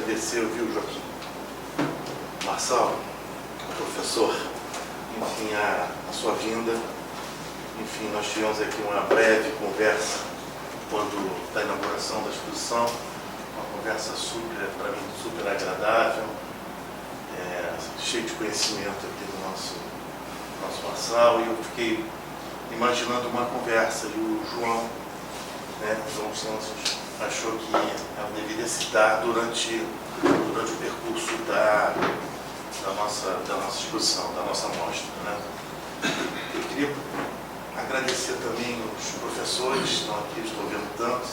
agradecer, viu, Joaquim? Marçal, professor, enfim, a sua vinda. Enfim, nós tivemos aqui uma breve conversa da inauguração da exposição, uma conversa para mim, super agradável, cheio de conhecimento aqui do nosso Marçal, e eu fiquei imaginando uma conversa, e o João Santos achou que ela deveria se dar durante o percurso da nossa exposição, da nossa mostra, né? Eu queria agradecer também os professores que estão aqui, estou vendo tantos,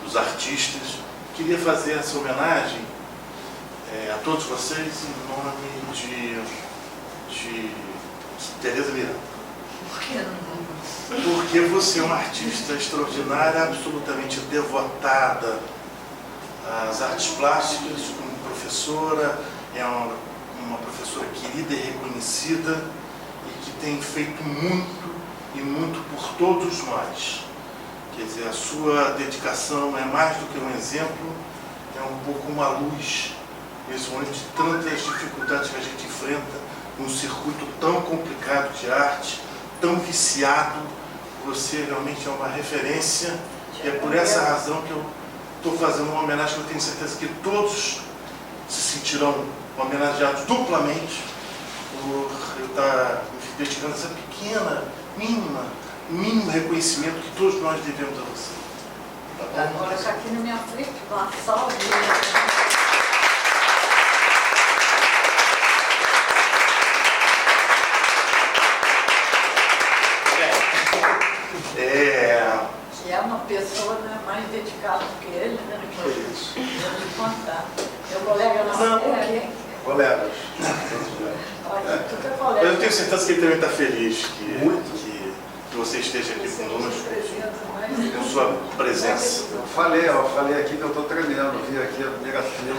os artistas. Queria fazer essa homenagem a todos vocês em nome de Tereza Miranda. Por que não? Porque você é uma artista extraordinária, absolutamente devotada às artes plásticas, como professora, é uma professora querida e reconhecida e que tem feito muito e muito por todos nós. Quer dizer, a sua dedicação é mais do que um exemplo, é um pouco uma luz nesse momento de tantas dificuldades que a gente enfrenta num circuito tão complicado de arte, tão viciado. Você realmente é uma referência e é por essa razão que eu estou fazendo uma homenagem que eu tenho certeza que todos se sentirão homenageados duplamente por eu estar me dedicando a essa pequena, mínimo reconhecimento que todos nós devemos a você. Tá bom? Agora está aqui na minha frente, Marçal. Que é uma pessoa, né, mais dedicada do que ele, né? Que isso. Vou te contar. Meu colega não é. Colegas. Olha, tu é Mas colega. eu tenho certeza que ele também está feliz que você esteja aqui conosco, com sua presença. Eu falei aqui que eu estou tremendo, vi aqui a primeira fila.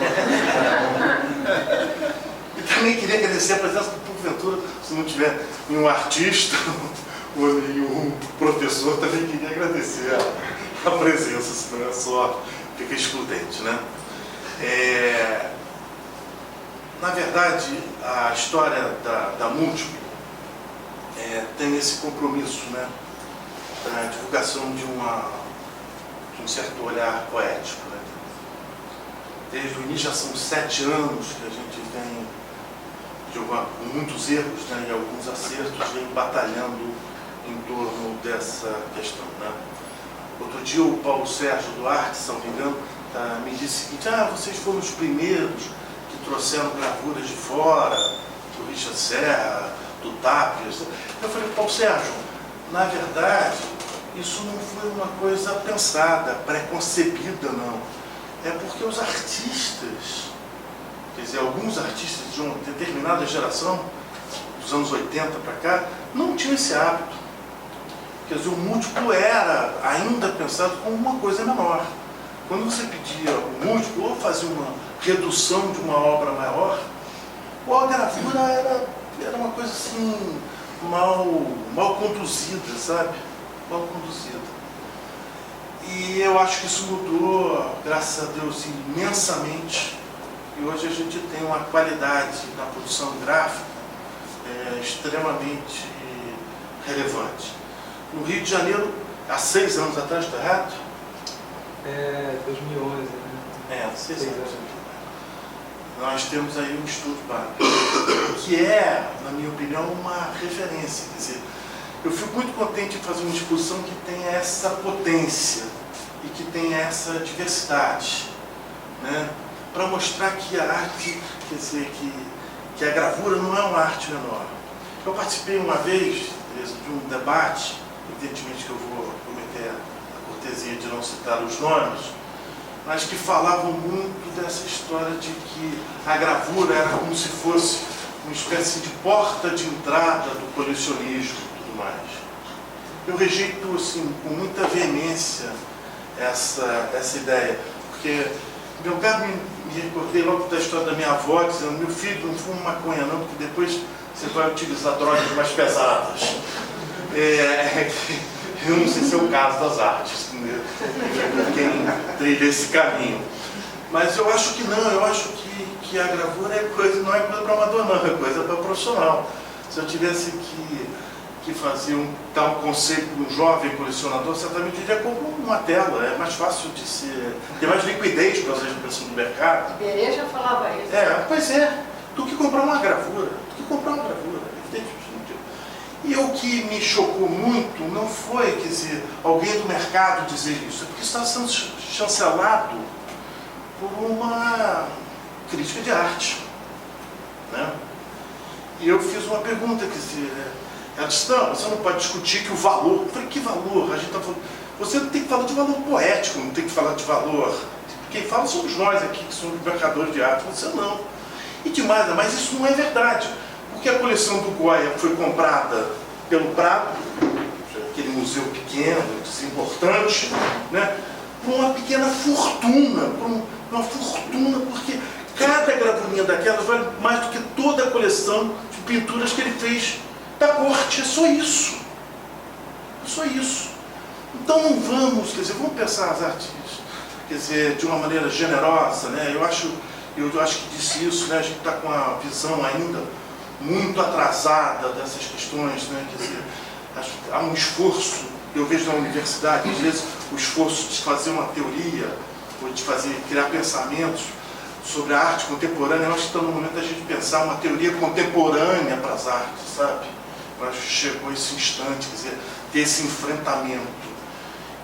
E também queria agradecer a presença do porventura, se não tiver nenhum artista ou nenhum professor, também queria agradecer a presença, senão é só, fica excludente, né? Na verdade, a história da Múltiplo tem esse compromisso, né, da divulgação de um certo olhar poético, né? Desde o início já são 7 anos que a gente vem, com muitos erros, né, e alguns acertos, vem batalhando em torno dessa questão, né? Outro dia o Paulo Sérgio Duarte, se não me engano, me disse o seguinte: vocês foram os primeiros que trouxeram gravuras de fora, do Richard Serra, do Tapias. Eu falei: Paulo Sérgio, na verdade, isso não foi uma coisa pensada, preconcebida, não. É porque os artistas, quer dizer, alguns artistas de uma determinada geração, dos anos 80 para cá, não tinham esse hábito. Quer dizer, o múltiplo era ainda pensado como uma coisa menor. Quando você pedia o múltiplo, ou fazia uma redução de uma obra maior, ou a gravura era uma coisa assim, mal conduzida, sabe? Mal conduzida. E eu acho que isso mudou, graças a Deus, imensamente. E hoje a gente tem uma qualidade na produção gráfica extremamente relevante. No Rio de Janeiro, há 6 anos atrás, está errado? 2011, né? 6 anos. Nós temos aí um estudo que na minha opinião, uma referência. Quer dizer, eu fico muito contente de fazer uma exposição que tenha essa potência e que tenha essa diversidade, né? Para mostrar que a arte, quer dizer, que a gravura não é uma arte menor. Eu participei uma vez de um debate, evidentemente que eu vou cometer a cortesia de não citar os nomes, mas que falavam muito dessa história de que a gravura era como se fosse uma espécie de porta de entrada do colecionismo e tudo mais. Eu rejeito, assim, com muita veemência essa ideia, porque meu lugar me recordei logo da história da minha avó, dizendo: meu filho, não fuma maconha não, porque depois você vai utilizar drogas mais pesadas. Eu não sei se é o caso das artes, quem trilha esse caminho. Mas eu acho que não, eu acho que a gravura é coisa, não é coisa para amador não, é coisa para profissional. Se eu tivesse que fazer um tal conceito de um jovem colecionador, certamente eu diria como uma tela, é mais fácil de ser, tem mais liquidez para as impressões do mercado. Iberê já falava isso. Pois é, do que comprar uma gravura, evidentemente. E o que me chocou muito não foi, quer dizer, alguém do mercado dizer isso, é porque está sendo chancelado por uma crítica de arte, né? E eu fiz uma pergunta, quer dizer, ela disse, não, você não pode discutir que o valor. Eu falei, que valor? A gente tá falando, você tem que falar de valor poético, não tem que falar de valor. Quem fala somos nós aqui, que somos mercadores de arte, você não. E demais, mas isso não é verdade, porque a coleção do Goya foi comprada pelo Prado, aquele museu pequeno, desimportante, né, por uma pequena fortuna, uma fortuna, porque cada gravurinha daquelas vale mais do que toda a coleção de pinturas que ele fez da corte. É só isso. É só isso. Então não vamos, quer dizer, vamos pensar as artes, quer dizer, de uma maneira generosa, né? Eu acho que disse isso, né? A gente está com a visão ainda muito atrasada dessas questões, né? Quer dizer, há um esforço, eu vejo na universidade, às vezes, o esforço de fazer uma teoria, ou de criar pensamentos sobre a arte contemporânea. Eu acho que está no momento da gente pensar uma teoria contemporânea para as artes, sabe? Eu acho que chegou esse instante, quer dizer, ter esse enfrentamento.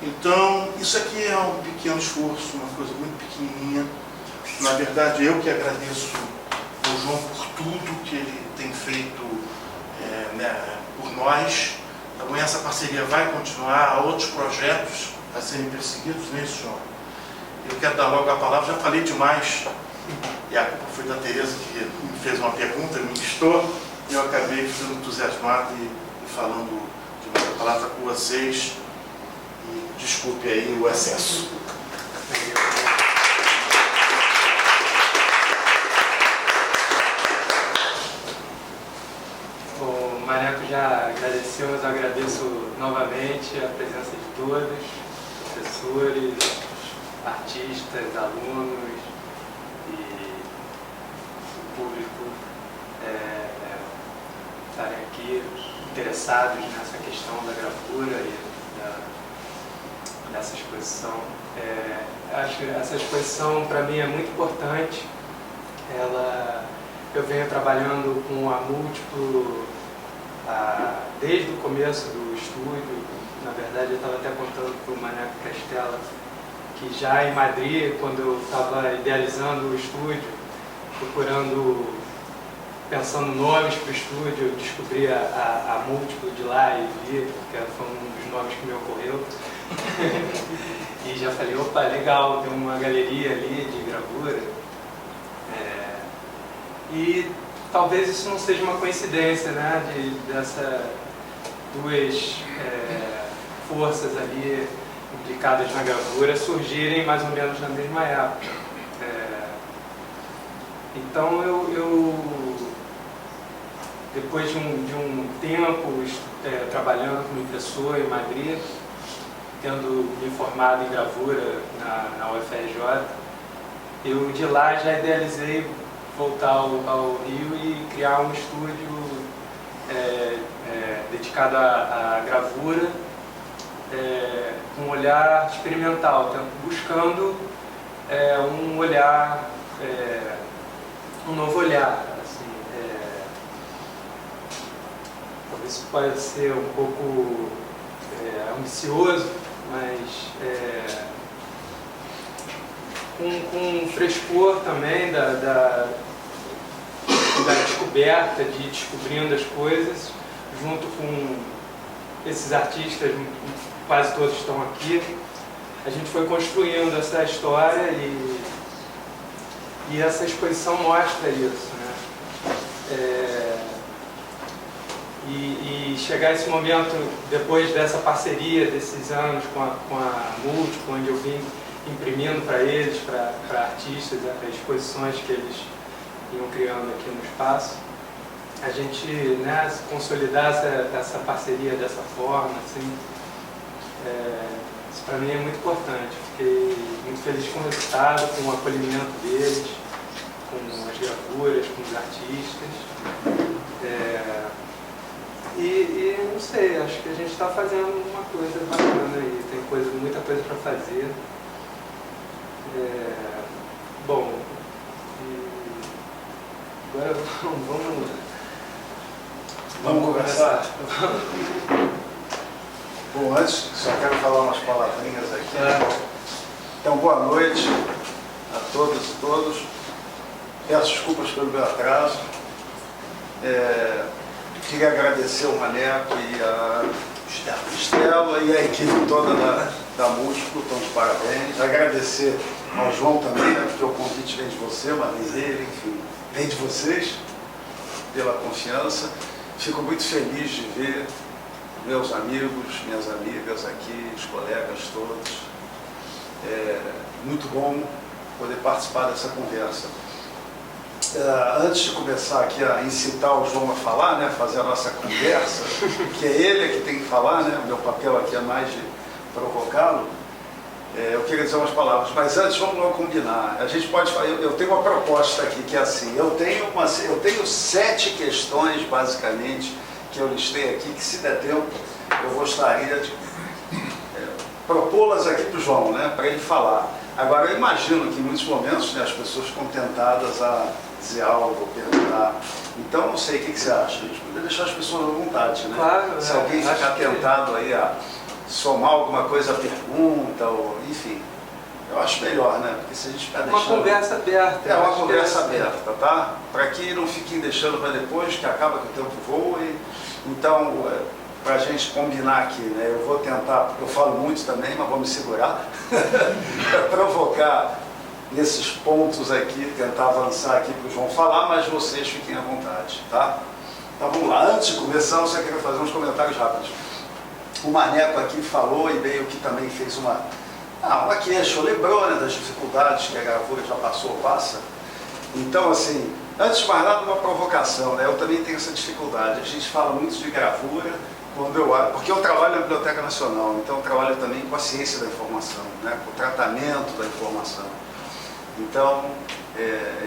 Então, isso aqui é um pequeno esforço, uma coisa muito pequenininha. Na verdade, eu que agradeço ao João por tudo que ele tem feito né, por nós. Então, essa parceria vai continuar, há outros projetos a serem perseguidos, não é isso, João? Eu quero dar logo a palavra, já falei demais, e a culpa foi da Tereza, que me fez uma pergunta, me instou, e eu acabei ficando entusiasmado e falando de uma palavra com vocês, e desculpe aí o excesso. O Maneco já agradeceu, mas eu agradeço novamente a presença de todos, professores, artistas, alunos e o público estarem aqui interessados nessa questão da gravura e dessa exposição. Acho que essa exposição para mim é muito importante. Eu venho trabalhando com a Múltiplo desde o começo do estúdio. Na verdade, eu estava até contando para o Maneco Castella que já em Madrid, quando eu estava idealizando o estúdio, pensando nomes para o estúdio, eu descobri a Múltiplo de lá e vi, porque foi um dos nomes que me ocorreu. E já falei, opa, legal, tem uma galeria ali de gravura. E talvez isso não seja uma coincidência, né, dessas duas forças ali implicadas na gravura surgirem mais ou menos na mesma época. Então depois de um tempo trabalhando como impressor em Madrid, tendo me formado em gravura na UFRJ, eu de lá já idealizei voltar ao Rio e criar um estúdio dedicado à gravura, com um olhar experimental, buscando um olhar, um novo olhar. Assim, talvez isso pode ser um pouco ambicioso, mas com frescor também da descoberta, de descobrindo as coisas, junto com esses artistas, quase todos estão aqui. A gente foi construindo essa história e essa exposição mostra isso, né? E chegar esse momento, depois dessa parceria, desses anos com a Múltiplo, onde eu vim imprimindo para eles, para artistas, as exposições que eles iam criando aqui no espaço, a gente, né, consolidar essa parceria dessa forma, assim, Isso para mim é muito importante. Fiquei muito feliz com o resultado, com o acolhimento deles, com as gravuras, com os artistas. E não sei, acho que a gente está fazendo uma coisa bacana aí, tem muita coisa para fazer. Bom, agora Vamos conversar? Bom, antes, só quero falar umas palavrinhas aqui. Então, boa noite a todas e todos. Peço desculpas pelo meu atraso. Queria agradecer ao Maneco e a Estela e a equipe toda da Múltiplo, estão de parabéns. Agradecer ao João também, né, porque o convite vem de você, mas vem dele, enfim, vem de vocês, pela confiança. Fico muito feliz de ver meus amigos, minhas amigas aqui, os colegas todos. Muito bom poder participar dessa conversa. Antes de começar aqui a incitar o João a falar, né, fazer a nossa conversa, que é ele que tem que falar, né, o meu papel aqui é mais de provocá-lo, eu queria dizer umas palavras, mas antes vamos logo combinar. A gente pode falar, eu tenho uma proposta aqui que é assim, eu tenho 7 questões basicamente que eu listei aqui, que se der tempo eu gostaria de propô-las aqui para o João, né, para ele falar. Agora eu imagino que em muitos momentos, né, as pessoas ficam tentadas a dizer algo, ou perguntar. Então não sei, o que você acha? A gente poderia deixar as pessoas à vontade, né? Claro, se alguém ficar tentado aí a somar alguma coisa à pergunta, ou enfim, eu acho melhor, né? Porque se a gente ficar deixando... Uma conversa aberta. É uma conversa aberta, tá? Para que não fiquem deixando para depois, que acaba que o tempo voa. Então, para a gente combinar aqui, né? Eu vou tentar, porque eu falo muito também, mas vou me segurar, para provocar nesses pontos aqui, tentar avançar aqui para o João falar, mas vocês fiquem à vontade, tá? Então vamos lá, antes de começar, eu só queria fazer uns comentários rápidos. O Maneco aqui falou e meio que também fez uma queixa, lembrou, né, das dificuldades que a gravura já passou ou passa. Então, assim, antes de mais nada, uma provocação, né? Eu também tenho essa dificuldade. A gente fala muito de gravura, porque eu trabalho na Biblioteca Nacional, então eu trabalho também com a ciência da informação, né, com o tratamento da informação. Então,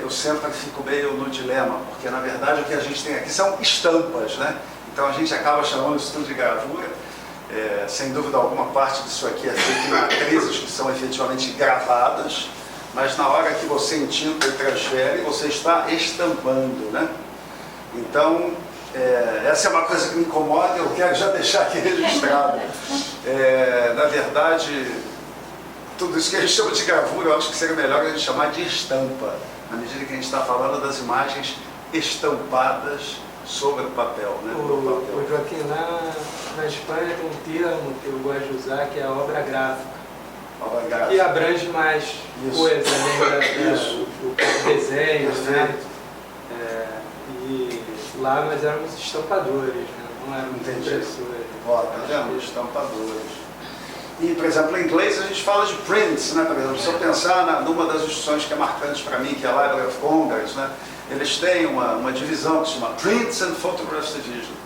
eu sempre fico meio no dilema, porque na verdade o que a gente tem aqui são estampas, né? Então a gente acaba chamando isso tudo de gravura. Sem dúvida alguma, parte disso aqui é feito em matrizes que são efetivamente gravadas, mas na hora que você entinta e transfere, você está estampando, né? Então, essa é uma coisa que me incomoda e eu quero já deixar aqui registrado. Na verdade, tudo isso que a gente chama de gravura, eu acho que seria melhor a gente chamar de estampa, na medida que a gente está falando das imagens estampadas sobre o papel, né? O Joaquim, na Espanha tem um termo que eu gosto de usar, que é a obra gráfica. Obra gráfica. Que abrange mais coisas, além do desenho, né? E lá nós éramos estampadores, né? Não éramos impressores. Tá vendo? Estampadores. E, por exemplo, em inglês a gente fala de prints, né? Por exemplo, se eu pensar numa das instituições que é marcante para mim, que é a Library of Congress, né? Eles têm uma divisão que se chama Prints and Photographs Division.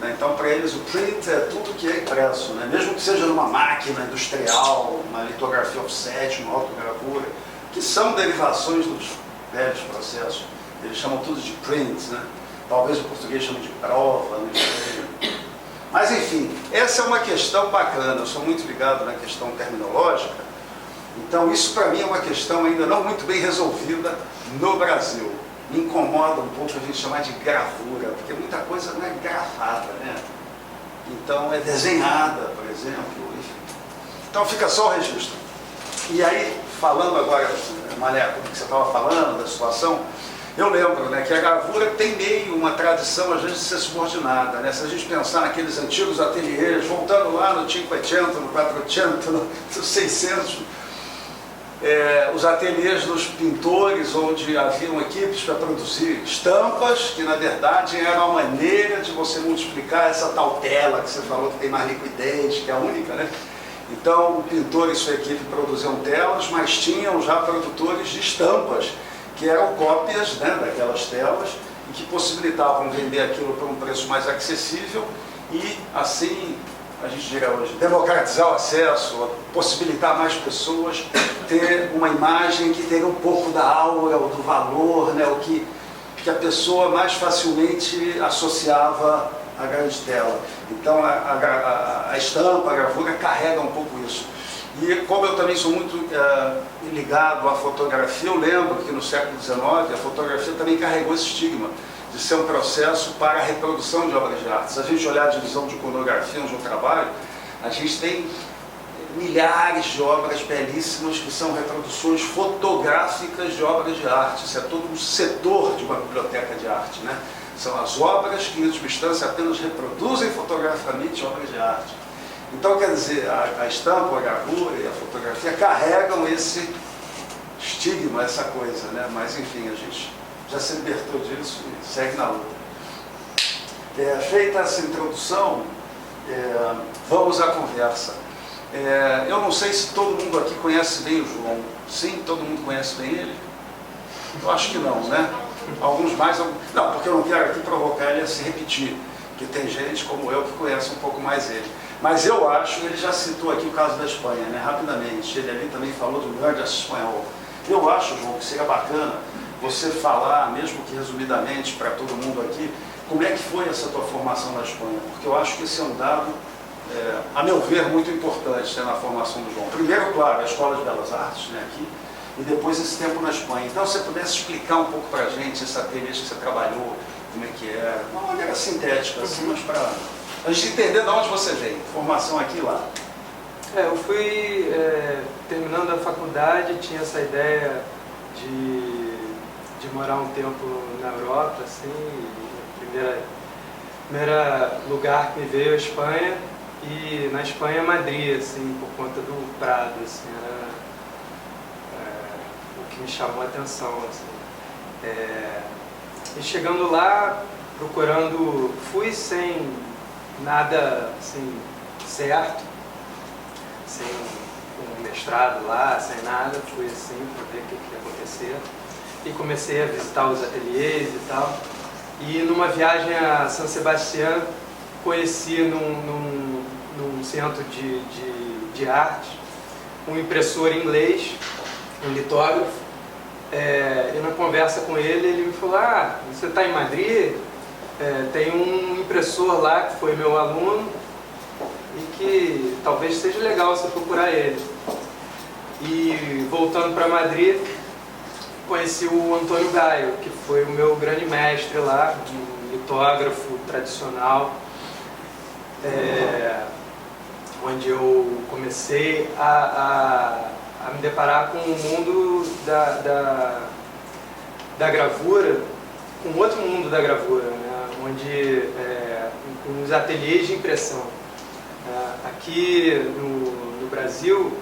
Né? Então, para eles, o print é tudo que é impresso, né? Mesmo que seja numa máquina industrial, uma litografia offset, uma autogravura, que são derivações dos velhos processos. Eles chamam tudo de print, né? Talvez o português chame de prova, não sei. Mas, enfim, essa é uma questão bacana. Eu sou muito ligado na questão terminológica. Então, isso para mim é uma questão ainda não muito bem resolvida no Brasil. Me incomoda um pouco a gente chamar de gravura, porque muita coisa não é gravada, né? Então, é desenhada, por exemplo. Enfim. Então, fica só o registro. E aí, falando agora, Maneco, do que você estava falando, da situação, eu lembro, né, que a gravura tem meio uma tradição, às vezes, de ser subordinada, né? Se a gente pensar naqueles antigos ateliês, voltando lá no 500, no 400, no 600, os ateliês dos pintores, onde haviam equipes para produzir estampas, que na verdade era uma maneira de você multiplicar essa tal tela que você falou que tem mais liquidez, que é a única, né? Então, o pintor e sua equipe produziam telas, mas tinham já produtores de estampas, que eram cópias, né, daquelas telas e que possibilitavam vender aquilo por um preço mais acessível e, assim, a gente diria hoje, democratizar o acesso, possibilitar mais pessoas ter uma imagem que tenha um pouco da aura, ou do valor, né, o que a pessoa mais facilmente associava à grande tela. Então a estampa, a gravura carrega um pouco isso. E como eu também sou muito ligado à fotografia, eu lembro que no século XIX a fotografia também carregou esse estigma de ser um processo para a reprodução de obras de arte. Se a gente olhar a divisão de iconografia onde eu trabalho, a gente tem milhares de obras belíssimas que são reproduções fotográficas de obras de arte. Isso é todo um setor de uma biblioteca de arte, né? São as obras que, em última instância, apenas reproduzem fotograficamente obras de arte. Então, quer dizer, a estampa, a gravura e a fotografia carregam esse estigma, essa coisa, né? Mas, enfim, a gente já se libertou disso e segue na luta. Feita essa introdução, vamos à conversa. Eu não sei se todo mundo aqui conhece bem o João. Sim, todo mundo conhece bem ele? Eu acho que não, né? Alguns mais, alguns... Não, porque eu não quero aqui provocar ele a se repetir, que tem gente como eu que conhece um pouco mais ele. Mas eu acho, ele já citou aqui o caso da Espanha, né? Rapidamente, ele ali também falou do grande espanhol. Eu acho, João, que seria bacana você falar, mesmo que resumidamente para todo mundo aqui, como é que foi essa tua formação na Espanha, porque eu acho que esse é um dado, a meu ver, muito importante, né, na formação do João. Primeiro, claro, a Escola de Belas Artes, né, aqui, e depois esse tempo na Espanha. Então, se você pudesse explicar um pouco para a gente essa TV que você trabalhou, como é que era, de uma maneira sintética, assim, mas para a gente entender de onde você veio, formação aqui e lá. Eu fui terminando a faculdade, tinha essa ideia de morar um tempo na Europa, assim, primeiro lugar que me veio a Espanha, e na Espanha Madrid, assim, por conta do Prado, assim, era o que me chamou a atenção, assim. E chegando lá, fui sem nada, assim, certo, sem um mestrado lá, sem nada, fui assim, para ver o que ia acontecer. E comecei a visitar os ateliês e tal. E numa viagem a San Sebastián, conheci num centro de arte um impressor inglês, um litógrafo. E na conversa com ele me falou: você está em Madrid? Tem um impressor lá que foi meu aluno e que talvez seja legal você procurar ele. E voltando para Madrid, conheci o Antônio Gaio, que foi o meu grande mestre lá, um litógrafo tradicional, onde eu comecei a me deparar com o mundo da gravura, com outro mundo da gravura, né? Onde os ateliês de impressão. Aqui no Brasil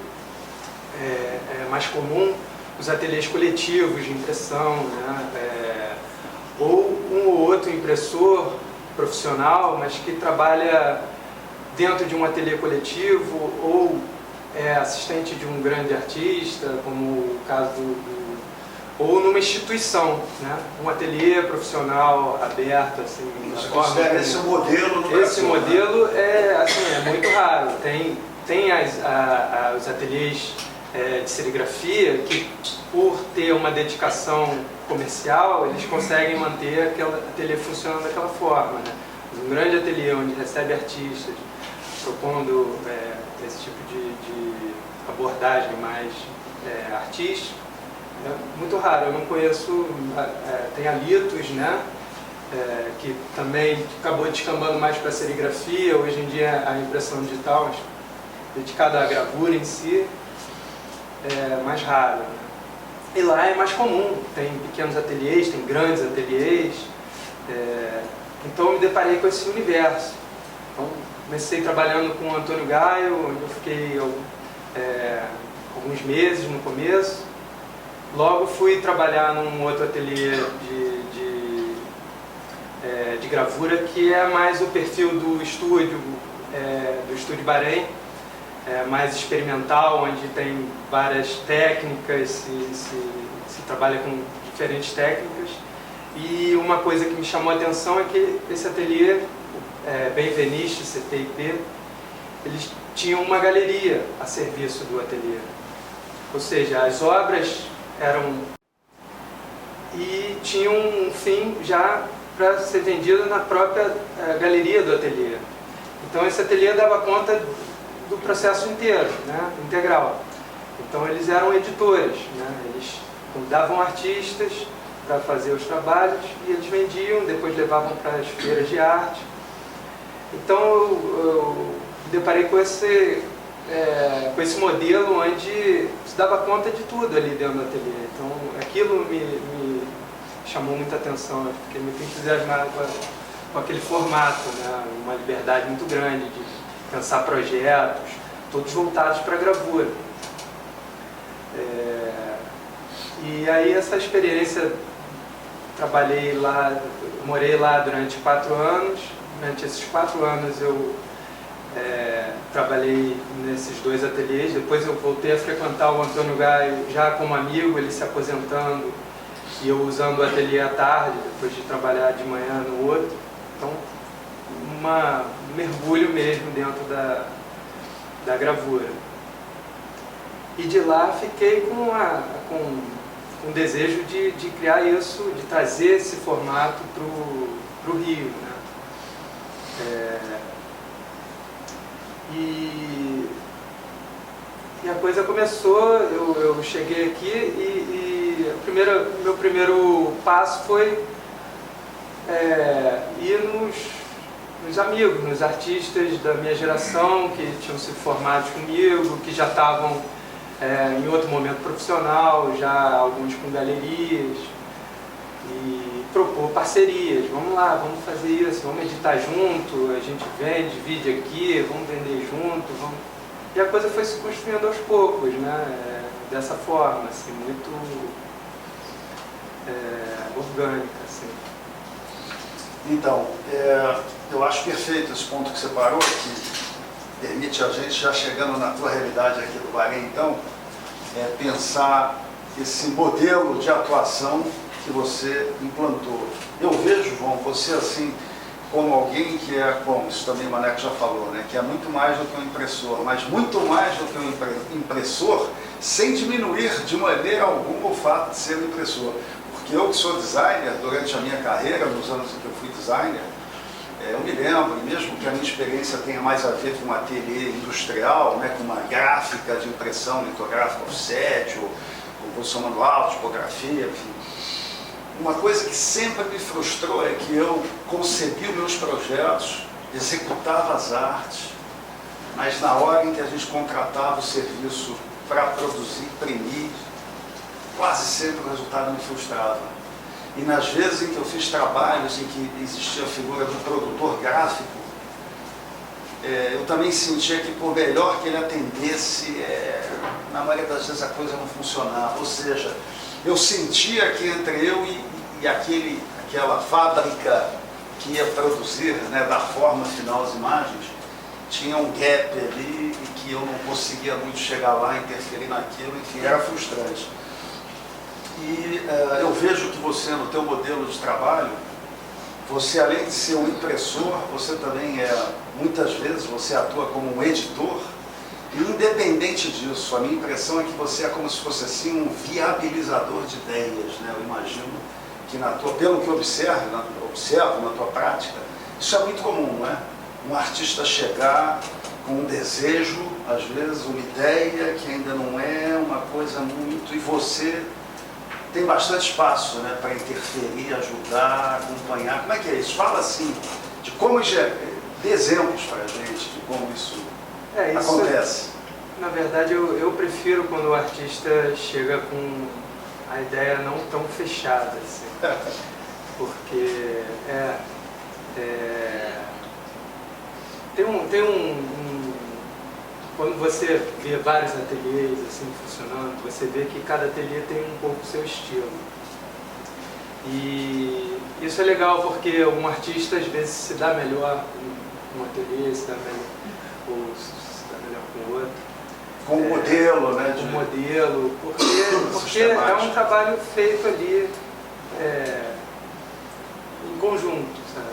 é mais comum os ateliês coletivos de impressão, né? Ou um ou outro impressor profissional, mas que trabalha dentro de um ateliê coletivo, ou é assistente de um grande artista, como o caso ou numa instituição, né? Um ateliê profissional aberto, assim. Esse é o modelo no Brasil. Esse modelo é muito raro. Tem os ateliês de serigrafia que, por ter uma dedicação comercial, eles conseguem manter aquele ateliê funcionando daquela forma, né? Um grande ateliê onde recebe artistas propondo esse tipo de abordagem mais artística, é muito raro. Eu não conheço. Tem a Litos, né? Que também acabou descambando mais para a serigrafia. Hoje em dia a impressão digital, mas dedicada à gravura em si, é mais raro, né? E lá é mais comum, tem pequenos ateliês, tem grandes ateliês. Então eu me deparei com esse universo. Então, comecei trabalhando com o Antônio Gaio, onde eu fiquei alguns meses no começo. Logo fui trabalhar num outro ateliê de gravura, que é mais o perfil do estúdio Bahrein, mais experimental, onde tem várias técnicas, se trabalha com diferentes técnicas. E uma coisa que me chamou a atenção é que esse ateliê, Benveniste CTIP, eles tinham uma galeria a serviço do ateliê. Ou seja, as obras eram... e tinham um fim já para ser vendido na própria galeria do ateliê. Então esse ateliê dava conta do processo inteiro, né, integral. Então eles eram editores, né, eles convidavam artistas para fazer os trabalhos e eles vendiam, depois levavam para as feiras de arte. Então eu me deparei com esse modelo onde se dava conta de tudo ali dentro do ateliê. Então aquilo me chamou muita atenção, eu fiquei muito entusiasmado com aquele formato, né? Uma liberdade muito grande de pensar projetos, todos voltados para a gravura. E aí essa experiência, trabalhei lá, morei lá durante 4 anos. Durante esses 4 anos eu trabalhei nesses 2 ateliês. Depois eu voltei a frequentar o Antônio Gaio já como amigo, ele se aposentando e eu usando o ateliê à tarde, depois de trabalhar de manhã no outro. Então, um mergulho mesmo dentro da gravura. E de lá fiquei com um desejo de criar isso, de trazer esse formato para o Rio, né? E a coisa começou, eu cheguei aqui e meu primeiro passo foi ir nos amigos, nos artistas da minha geração que tinham sido formados comigo, que já estavam em outro momento profissional, já alguns com galerias, e propor parcerias. Vamos lá, vamos fazer isso, vamos editar junto, a gente vende, divide aqui, vamos vender junto, vamos... E a coisa foi se construindo aos poucos, né? Dessa forma, assim, muito orgânica, assim. Então, eu acho perfeito esse ponto que você parou, que permite a gente, já chegando na tua realidade aqui do Bahrein, então, pensar esse modelo de atuação que você implantou. Eu vejo, João, você assim, como alguém que bom, isso também o Maneco já falou, né, que é muito mais do que um impressor, mas muito mais do que um impressor, sem diminuir de maneira alguma o fato de ser um impressor. Porque eu que sou designer, durante a minha carreira, nos anos em que eu fui designer, eu me lembro, mesmo que a minha experiência tenha mais a ver com um ateliê industrial, né, com uma gráfica de impressão litográfica offset, ou composição manual, tipografia, enfim. Uma coisa que sempre me frustrou é que eu concebi os meus projetos, executava as artes, mas na hora em que a gente contratava o serviço para produzir, imprimir, quase sempre o resultado me frustrava. E nas vezes em que eu fiz trabalhos em que existia a figura do produtor gráfico, eu também sentia que por melhor que ele atendesse, na maioria das vezes a coisa não funcionava. Ou seja, eu sentia que entre eu e aquela fábrica que ia produzir, né, dar forma final às imagens, tinha um gap ali e que eu não conseguia muito chegar lá, interferir naquilo, enfim, era frustrante. E eu vejo que você, no teu modelo de trabalho, você além de ser um impressor, você também muitas vezes você atua como um editor, e independente disso, a minha impressão é que você é como se fosse assim um viabilizador de ideias, né? Eu imagino que pelo que eu observo na tua prática, isso é muito comum, não é? Um artista chegar com um desejo, às vezes uma ideia que ainda não é uma coisa muito, e você tem bastante espaço, né, para interferir, ajudar, acompanhar. Como é que é isso? Fala assim, de como dê exemplos para a gente de como isso acontece. Na verdade, eu prefiro quando o artista chega com a ideia não tão fechada, assim, porque quando você vê vários ateliês assim funcionando, você vê que cada ateliê tem um pouco o seu estilo. E isso é legal porque um artista às vezes se dá melhor com um ateliê, se dá melhor, ou se dá melhor com o outro. Com o modelo, né? Com o modelo, porque é um trabalho feito ali em conjunto, sabe?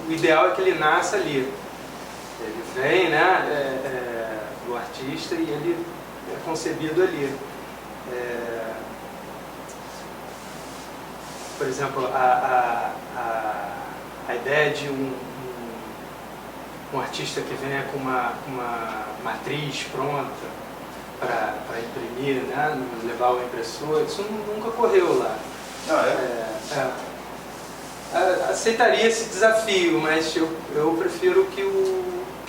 O ideal é que ele nasça ali. Ele vem, né, do artista, e ele é concebido ali. Por exemplo, a ideia de um artista que venha com uma matriz pronta para imprimir, né, levar ao impressor, isso nunca ocorreu lá. Aceitaria esse desafio, mas eu prefiro que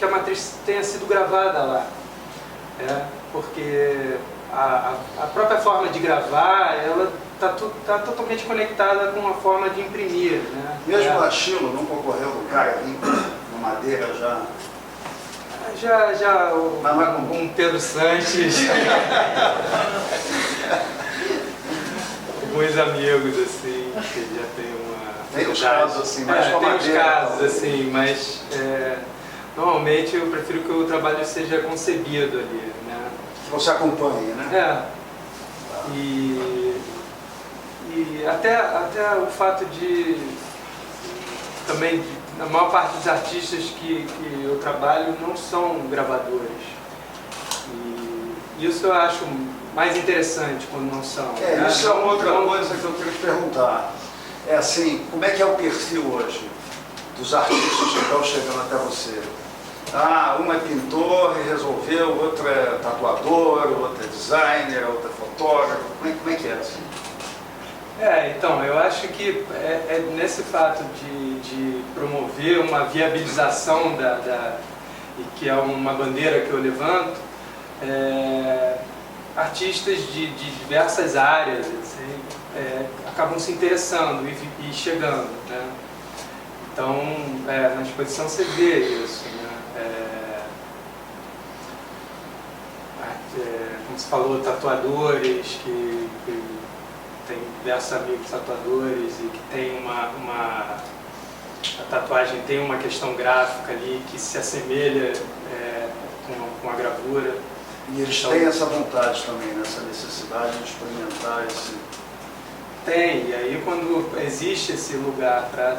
a matriz tenha sido gravada lá. Porque a própria forma de gravar, ela está totalmente conectada com a forma de imprimir, né? Mesmo o estilo nunca ocorreu do cara vir com madeira já... Já um Pedro Sanches, alguns amigos assim, que já tem uma... Tem os casos assim, mais com a madeira. Tem os casos assim, mas normalmente eu prefiro que o trabalho seja concebido ali, né? Que você acompanhe, né? E até o fato de também, a maior parte dos artistas que eu trabalho não são gravadores. E isso eu acho mais interessante quando não são. Né? Isso é uma outra coisa que eu queria te perguntar. É assim, como é que é o perfil hoje dos artistas que estão chegando até você? Um é pintor e resolveu, outro é tatuador, outro é designer, outro é fotógrafo. Como é que é assim? Então, eu acho que é nesse fato de promover uma viabilização e que é uma bandeira que eu levanto, artistas de diversas áreas assim, acabam se interessando e chegando, né? Então, na exposição você vê isso, né? Como você falou, tatuadores que tem diversos amigos tatuadores e que tem a tatuagem tem uma questão gráfica ali que se assemelha com a gravura. E eles têm essa vontade também, né? Essa necessidade de experimentar esse... Tem, e aí quando existe esse lugar para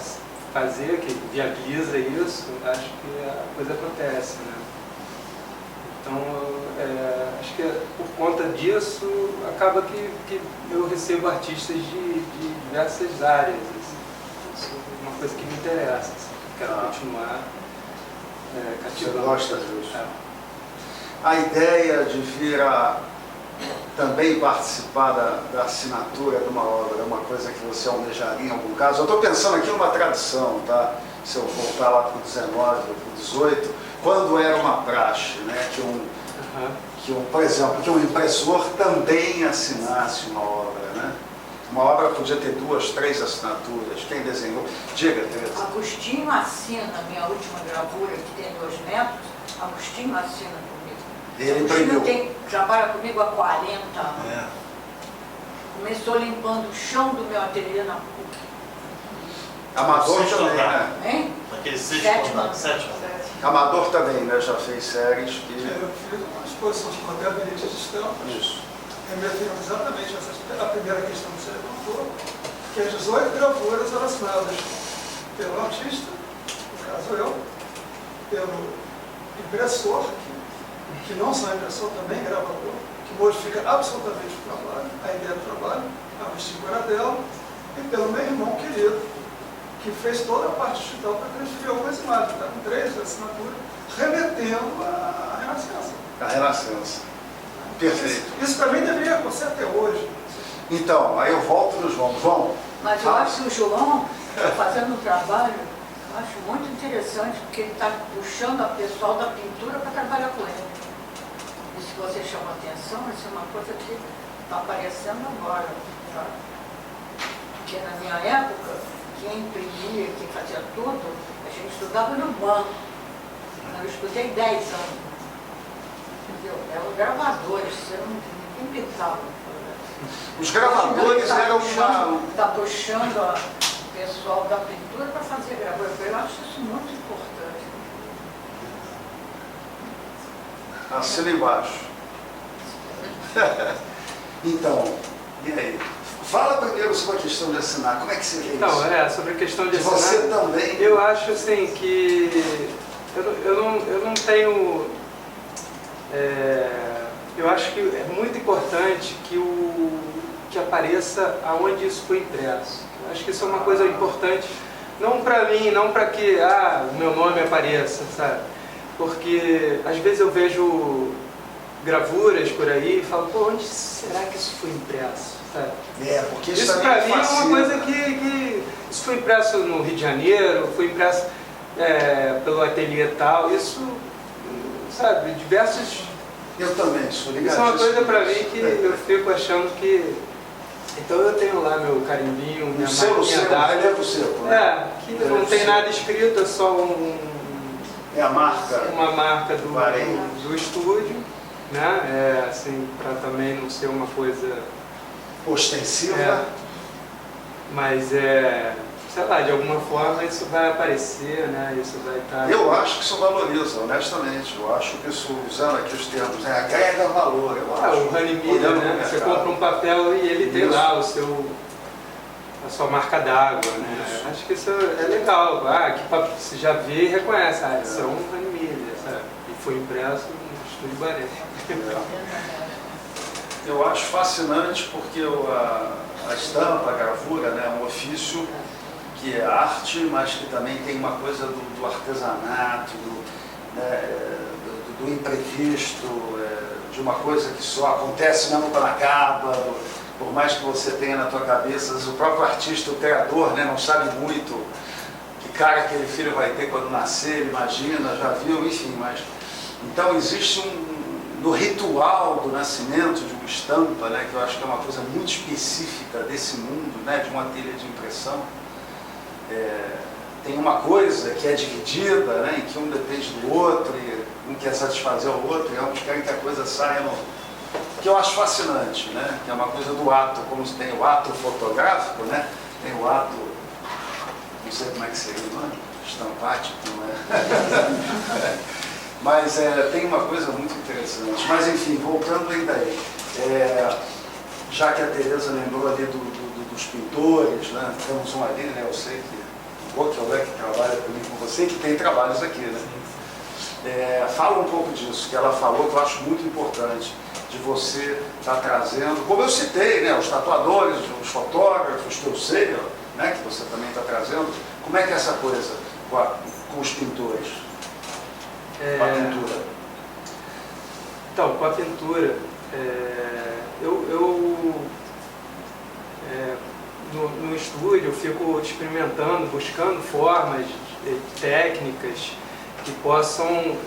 fazer, que viabiliza isso, acho que a coisa acontece, né? Então, acho que por conta disso, acaba que eu recebo artistas de diversas áreas. Assim. Isso é uma coisa que me interessa, assim, quero continuar cativando. Você gosta disso? A ideia de vir a também participar da assinatura de uma obra é uma coisa que você almejaria em algum caso? Eu estou pensando aqui numa tradição, tá? Se eu voltar lá para o 19 ou para o 18, quando era uma praxe, né? Por exemplo, que um impressor também assinasse uma obra, né? Uma obra podia ter 2, 3 assinaturas. Quem desenhou? Diga, Teresa. Agostinho assina a minha última gravura, que tem 2 metros. Agostinho assina comigo. Ele imprimiu. Trabalha comigo há 40 anos. Começou limpando o chão do meu ateliê na PUC. Amador também, né? Hein? Aquele sétimo. Amador também, né? Já fez séries que... Eu fiz uma exposição chamada Gabinete de Estampas. Isso. Remetendo exatamente a primeira questão que você levantou, que as 18 gravuras eram assinadas pelo artista, no caso eu, pelo impressor, que não só impressor, também gravador, que modifica absolutamente o trabalho, a ideia do trabalho, Agostinho Guaradella, e pelo meu irmão querido, que fez toda a parte digital para transferir algumas imagens, está com 3 assinaturas, remetendo à Renascença. A Renascença. Perfeito. Isso para mim deveria acontecer até hoje. Então, aí eu volto no João. João. Mas eu acho que o João está fazendo um trabalho, eu acho muito interessante, porque ele está puxando a pessoal da pintura para trabalhar com ele. Isso que você chama atenção, isso é uma coisa que está aparecendo agora. Tá? Porque na minha época, quem imprimia, quem fazia tudo, a gente estudava no banco. Eu estudei 10 anos. Entendeu? Eram gravadores, você não pintava. Os gravadores eram uma... Está puxando o pessoal da pintura para fazer gravador. Eu acho isso muito importante. Assina embaixo. Então, e aí? Fala primeiro sobre a questão de assinar. Como é que você vê isso? Então, sobre a questão de assinar, você também... eu acho assim que eu não tenho... eu acho que é muito importante que apareça aonde isso foi impresso. Eu acho que isso é uma coisa importante, não para mim, não para que o meu nome apareça, sabe? Porque às vezes eu vejo gravuras por aí e falo, pô, onde será que isso foi impresso? Sabe? Porque Isso para mim é uma coisa que... Isso foi impresso no Rio de Janeiro, foi impresso pelo ateliê tal, isso, sabe, diversos... Eu também sou ligado. Isso é uma coisa para mim que eu fico achando que... Então eu tenho lá meu carimbinho, minha marquinha d'água. Que não tem nada escrito, é só é a marca. Uma marca do estúdio, né? Assim, para também não ser uma coisa ostensiva. Mas sei lá, de alguma forma isso vai aparecer, né? Isso vai estar... Eu acho que isso valoriza, honestamente. Eu acho que isso, usando aqui os termos, agrega valor. Eu acho. O honey media, né? Você compra um papel e ele tem lá a sua marca d'água, né? Isso. Acho que isso é legal. Que você já vê e reconhece. Isso é um honey media, sabe? E foi impresso no Estúdio Baré. Eu acho fascinante porque a estampa, a gravura, né, é um ofício que é arte, mas que também tem uma coisa do artesanato, do imprevisto, de uma coisa que só acontece mesmo quando acaba, por mais que você tenha na tua cabeça, o próprio artista, o criador, né, não sabe muito que cara aquele filho vai ter quando nascer, ele imagina, já viu, enfim, mas... Então existe no ritual do nascimento de uma estampa, né, que eu acho que é uma coisa muito específica desse mundo, né, de uma telha de impressão, tem uma coisa que é dividida, né, em que um depende do outro, e um quer satisfazer o outro, e ambos querem que a coisa saia que eu acho fascinante, né, que é uma coisa do ato, como se tem o ato fotográfico, né, tem o ato, não sei como é que seria o nome, estampático, né? Mas tem uma coisa muito interessante. Mas enfim, voltando ainda aí, já que a Tereza lembrou ali dos pintores, né? Temos um ali, né? Eu sei que o que trabalha comigo com você, que tem trabalhos aqui, né? Fala um pouco disso, que ela falou, que eu acho muito importante, de você estar trazendo, como eu citei, né? Os tatuadores, os fotógrafos, que eu sei, né? Que você também está trazendo. Como é que é essa coisa com os pintores? Com a pintura. Então, com a pintura, no estúdio eu fico experimentando, buscando formas, técnicas que possam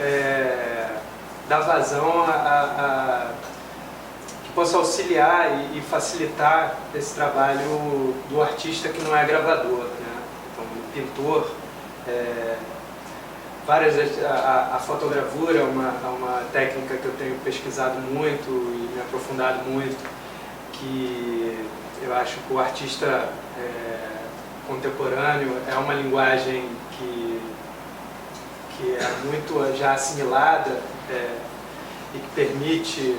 dar vazão que possam auxiliar e facilitar esse trabalho do artista que não é gravador, né? Então, o pintor, a fotogravura é uma técnica que eu tenho pesquisado muito e me aprofundado muito, que eu acho que o artista contemporâneo é uma linguagem que é muito já assimilada e que permite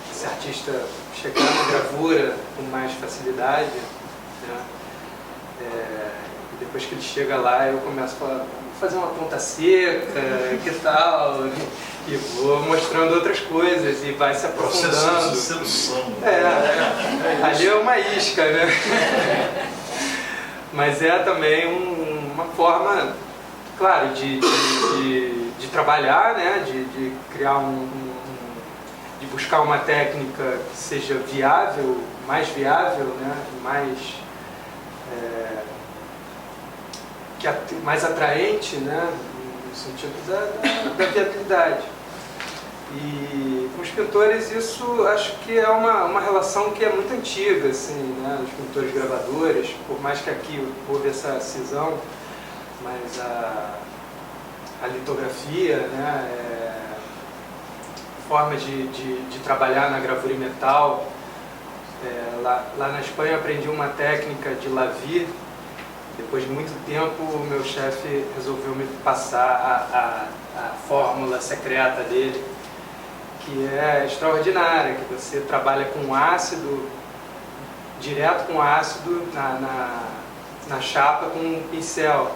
esse artista chegar na gravura com mais facilidade, né? E depois que ele chega lá, eu começo a falar, fazer uma ponta seca, que tal, e vou mostrando outras coisas e vai se aprofundando. Processo de sedução. Ali é uma isca, né? Mas é também uma forma, claro, de trabalhar, né? De criar de buscar uma técnica que seja viável, né? Mais atraente, né, no sentido da viabilidade. E com os pintores isso acho que é uma relação que é muito antiga, assim, né, os pintores gravadores, por mais que aqui houve essa cisão, mas a litografia, né, forma de trabalhar na gravura em metal. Lá na Espanha eu aprendi uma técnica de lavir. Depois de muito tempo, o meu chefe resolveu me passar a fórmula secreta dele, que é extraordinária, que você trabalha com ácido, direto com ácido na chapa com um pincel.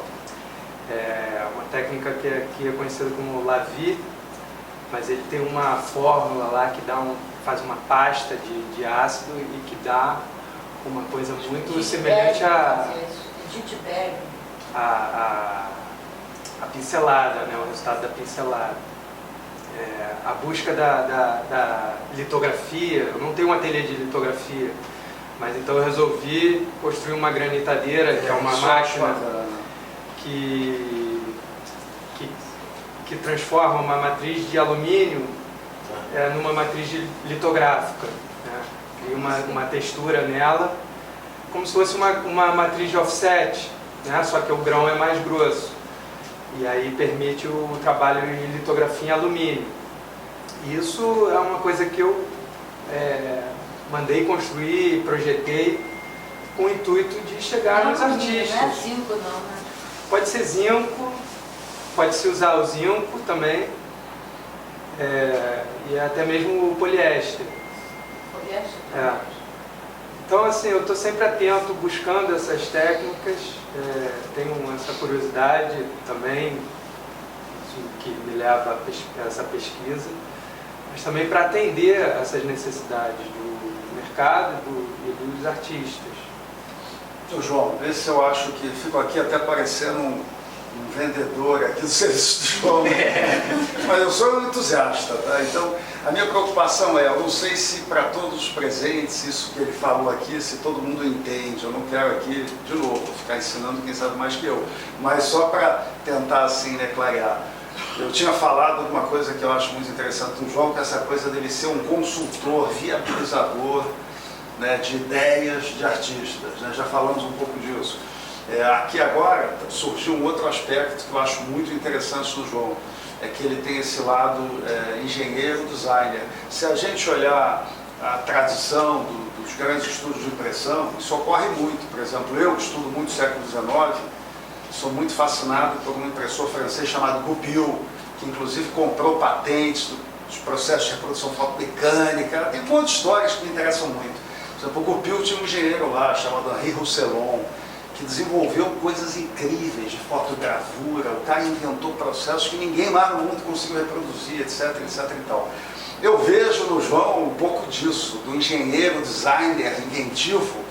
É uma técnica que aqui é conhecida como Lavi, mas ele tem uma fórmula lá que faz uma pasta de ácido e que dá uma coisa muito semelhante a pincelada, né? O resultado da pincelada. A busca da litografia, eu não tenho um ateliê de litografia, mas então eu resolvi construir uma granitadeira, que é uma máquina que transforma uma matriz de alumínio numa matriz litográfica, né? Cria uma textura nela, como se fosse uma matriz de offset, né? Só que o grão é mais grosso. E aí permite o trabalho em litografia em alumínio. Isso é uma coisa que eu mandei construir, projetei, com o intuito de chegar nos artistas. Não é zinco não, né? Pode ser zinco, pode-se usar o zinco também, e até mesmo o poliéster. Poliéster? Então, assim, eu estou sempre atento, buscando essas técnicas, tenho essa curiosidade também, que me leva a essa pesquisa, mas também para atender essas necessidades do mercado e dos artistas. Então, João, esse eu acho que fico aqui até parecendo um vendedor aqui do serviço do João, mas eu sou um entusiasta, tá? Então, a minha preocupação eu não sei se para todos os presentes, isso que ele falou aqui, se todo mundo entende, eu não quero aqui, de novo, ficar ensinando quem sabe mais que eu, mas só para tentar, assim, né, clarear. Eu tinha falado de uma coisa que eu acho muito interessante no João, que é essa coisa dele ser um consultor, viabilizador, né, de ideias de artistas, né? Já falamos um pouco disso. Aqui agora surgiu um outro aspecto que eu acho muito interessante do João, é que ele tem esse lado engenheiro, designer. Se a gente olhar a tradição dos grandes estudos de impressão, isso ocorre muito. Por exemplo, eu estudo muito o século XIX, sou muito fascinado por um impressor francês chamado Goupil, que inclusive comprou patentes dos processos de reprodução fotomecânica. Tem um monte de histórias que me interessam muito. Por exemplo, o Goupil tinha um engenheiro lá chamado Henri Roussellon, que desenvolveu coisas incríveis de fotogravura. O cara inventou processos que ninguém mais no mundo conseguiu reproduzir, etc, etc e tal. Eu vejo no João um pouco disso, do engenheiro, designer, inventivo,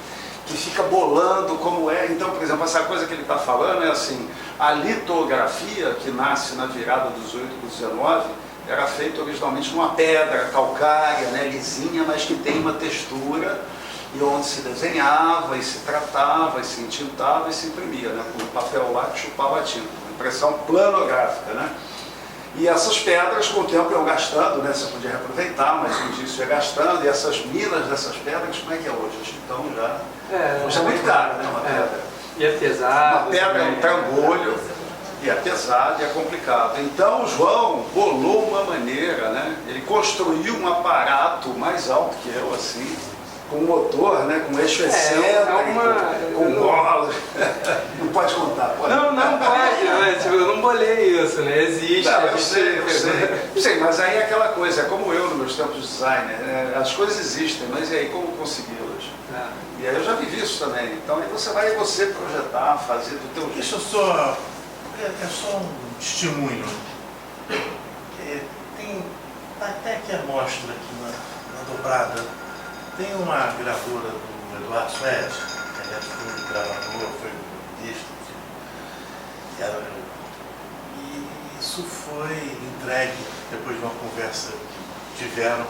que fica bolando como é. Então, por exemplo, essa coisa que ele está falando é assim, a litografia, que nasce na virada do 18 para o 19, era feita originalmente numa pedra calcária, né, lisinha, mas que tem uma textura, e onde se desenhava, e se tratava, e se entintava, e se imprimia, né, com um papel lá que chupava a tinta, uma impressão planográfica, né? E essas pedras, com o tempo, iam gastando, né? Você podia reaproveitar, mas o início ia gastando, e essas minas dessas pedras, como é que é hoje? Acho que então já... hoje é muito caro, né, uma pedra. E é pesado. Uma pedra é um trambolho, e é pesado, e é complicado. Então, o João bolou uma maneira, né? Ele construiu um aparato mais alto que eu, assim, com motor, né? Com eixo excêntrico, com bola. Não pode contar, pode. Não pode, mas eu não bolei isso, né? Existe. Não, eu sei, mas aí é aquela coisa, é como eu nos meus tempos de designer, né? As coisas existem, mas e aí, como consegui-las? E aí eu já vivi isso também. Então aí você vai projetar, fazer do teu jeito. Deixa eu só... É só um testemunho. Tem até aqui a mostra aqui na dobrada. Tem uma gravura do Eduardo Suede, que aliás foi um gravador, foi um texto, e isso foi entregue depois de uma conversa que tiveram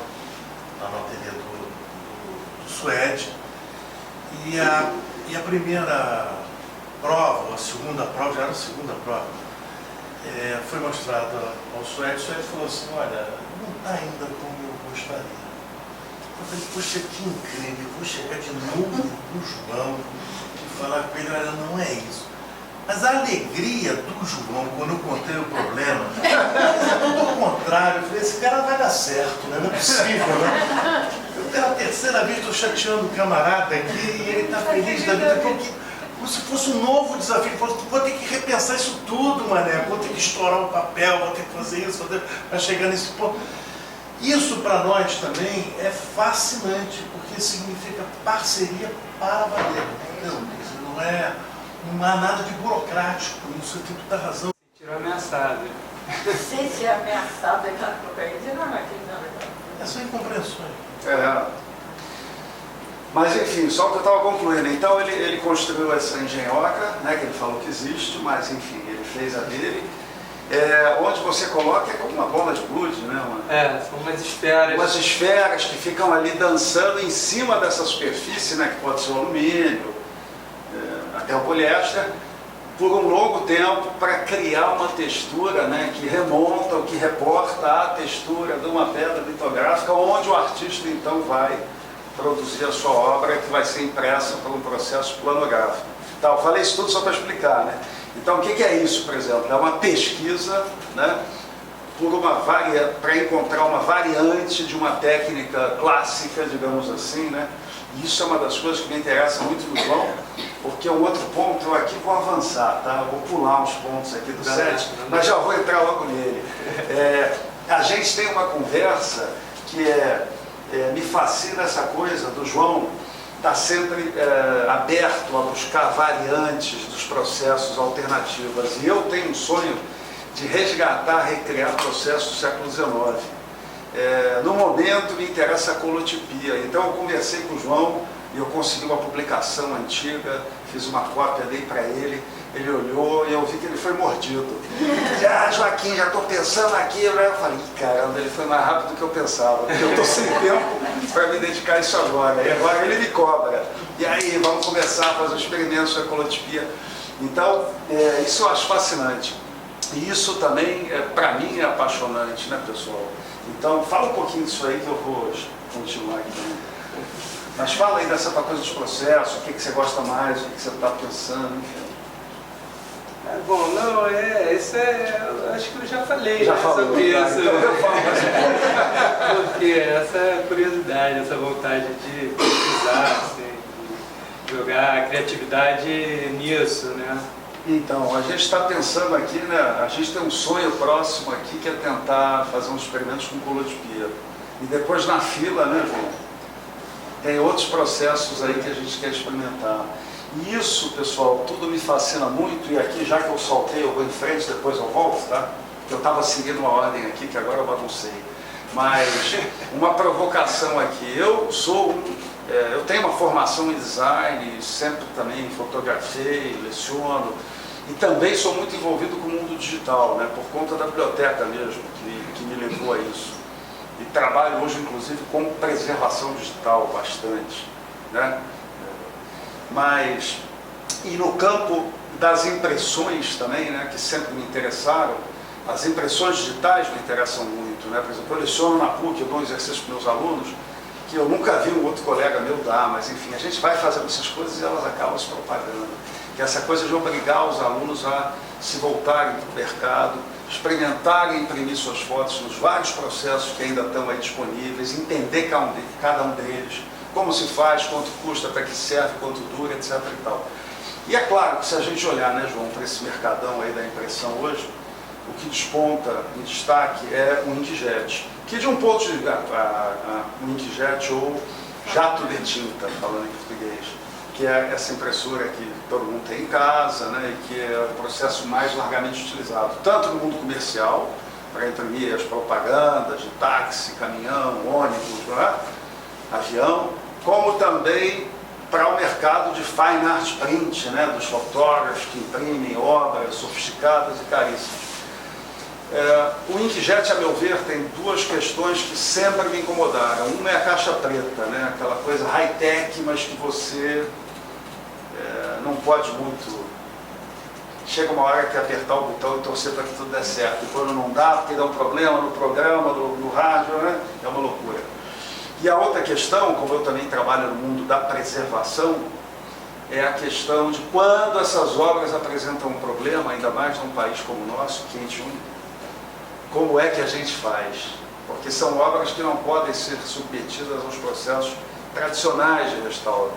lá no ateliê do Suede. E a primeira prova, ou a segunda prova, já era a segunda prova, foi mostrada ao Suede. O Suede falou assim, olha, não está ainda como eu gostaria. Eu falei, poxa, que incrível, vou chegar de novo no João e falar com ele, olha, não é isso. Mas a alegria do João, quando eu contei o problema, é tudo ao contrário. Eu falei, esse cara vai dar certo, né? Não é possível, né? Eu pela terceira vez estou chateando o camarada aqui e ele está feliz da vida, como se fosse um novo desafio. Vou ter que repensar isso tudo, mané. Vou ter que estourar o papel, vou ter que fazer isso, para chegar nesse ponto. Isso para nós também é fascinante, porque significa parceria para valer, entendeu? Não é Não há nada de burocrático nisso, tem toda a razão. Tirou ameaçado. Sem ser ameaçado, ele está por aí, não, aquele não. É só incompreensões. Mas enfim, só que eu estava concluindo. Então ele construiu essa engenhoca, né, que ele falou que existe, mas enfim, ele fez a dele. Onde você coloca é como uma bola de gude, né? São umas esferas. Umas esferas que ficam ali dançando em cima dessa superfície, né, que pode ser o alumínio, até o poliéster, por um longo tempo, para criar uma textura, né, que remonta ou que reporta a textura de uma pedra litográfica, onde o artista então vai produzir a sua obra, que vai ser impressa por um processo planográfico. Então, eu falei isso tudo só para explicar, né? Então, o que é isso, por exemplo? É uma pesquisa, né, para encontrar uma variante de uma técnica clássica, digamos assim, né? E isso é uma das coisas que me interessa muito no João, porque um outro ponto, eu aqui vou avançar, tá? Eu vou pular uns pontos aqui do set, mas já vou entrar logo nele. A gente tem uma conversa que me fascina essa coisa do João estar sempre aberto a buscar variantes dos processos alternativas. E eu tenho um sonho de resgatar, recriar processos do século XIX. No momento me interessa a colotipia, então eu conversei com o João e eu consegui uma publicação antiga, fiz uma cópia, dei para ele, ele olhou e eu vi que ele foi mordido. Joaquim, já estou pensando aqui. Eu falei, caramba, ele foi mais rápido do que eu pensava, porque eu estou sem tempo para me dedicar a isso agora. E agora ele me cobra. E aí, vamos começar a fazer experimentos de ecolotipia. Então, isso eu acho fascinante. E isso também, para mim, é apaixonante, né, pessoal? Então, fala um pouquinho disso aí que eu vou continuar aqui. Mas fala aí dessa coisa dos processos, o que você gosta mais, o que você está pensando, enfim. Bom, não, acho que eu já falei falou, sobre tá? isso. Então eu falo mais Porque essa curiosidade, essa vontade de pesquisar, assim, de jogar a criatividade nisso, né? Então, a gente está pensando aqui, né? A gente tem um sonho próximo aqui que é tentar fazer uns experimentos com colotipia. E depois na fila, né, João? Tem outros processos aí que a gente quer experimentar. E isso, pessoal, tudo me fascina muito. E aqui, já que eu soltei, eu vou em frente, depois eu volto, tá? Eu estava seguindo uma ordem aqui que agora eu baguncei. Mas uma provocação aqui. Eu tenho uma formação em design, sempre também fotografei, leciono. E também sou muito envolvido com o mundo digital, né, por conta da biblioteca mesmo, que me levou a isso. E trabalho hoje, inclusive, com preservação digital bastante, né? E no campo das impressões também, né, que sempre me interessaram, as impressões digitais me interessam muito, né? Por exemplo, eu leciono na PUC, eu dou um exercício para meus alunos, que eu nunca vi um outro colega meu dar, mas enfim, a gente vai fazendo essas coisas e elas acabam se propagando. Que é essa coisa de obrigar os alunos a se voltarem para o mercado, experimentarem imprimir suas fotos nos vários processos que ainda estão aí disponíveis, entender cada um deles, como se faz, quanto custa, para que serve, quanto dura, etc. e tal. E é claro que se a gente olhar, né, João, para esse mercadão aí da impressão hoje, o que desponta em destaque é o inkjet, que de um ponto de vista, o inkjet ou jato de tinta, falando em português, que é essa impressora que todo mundo tem em casa, né, e que é o processo mais largamente utilizado, tanto no mundo comercial, para imprimir as propagandas de táxi, caminhão, ônibus, né, avião, como também para o mercado de fine art print, né, dos fotógrafos que imprimem obras sofisticadas e caríssimas. O inkjet, a meu ver, tem duas questões que sempre me incomodaram. Uma é a caixa preta, né, aquela coisa high-tech, mas que você não pode muito. Chega uma hora que apertar o botão e torcer para que tudo dê certo. E quando não dá, porque dá um problema no programa, no rádio, né, é uma loucura. E a outra questão, como eu também trabalho no mundo da preservação, é a questão de quando essas obras apresentam um problema, ainda mais num país como o nosso, quente e único, como é que a gente faz? Porque são obras que não podem ser submetidas aos processos tradicionais de restauro,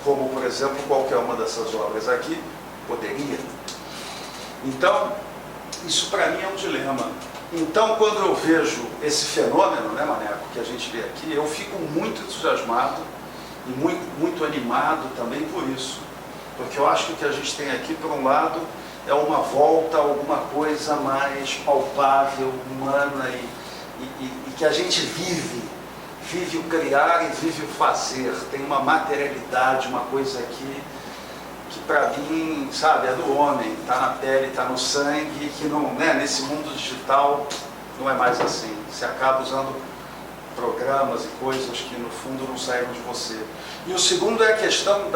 como, por exemplo, qualquer uma dessas obras aqui poderia. Então, isso para mim é um dilema. Então, quando eu vejo esse fenômeno, né, Maneco, que a gente vê aqui, eu fico muito entusiasmado e muito animado também por isso. Porque eu acho que o que a gente tem aqui, por um lado, é uma volta a alguma coisa mais palpável, humana e que a gente vive o criar e vive o fazer. Tem uma materialidade, uma coisa aqui que para mim, sabe, é do homem, está na pele, está no sangue, que não, né, nesse mundo digital não é mais assim. Você acaba usando programas e coisas que no fundo não saíram de você. E o segundo é a questão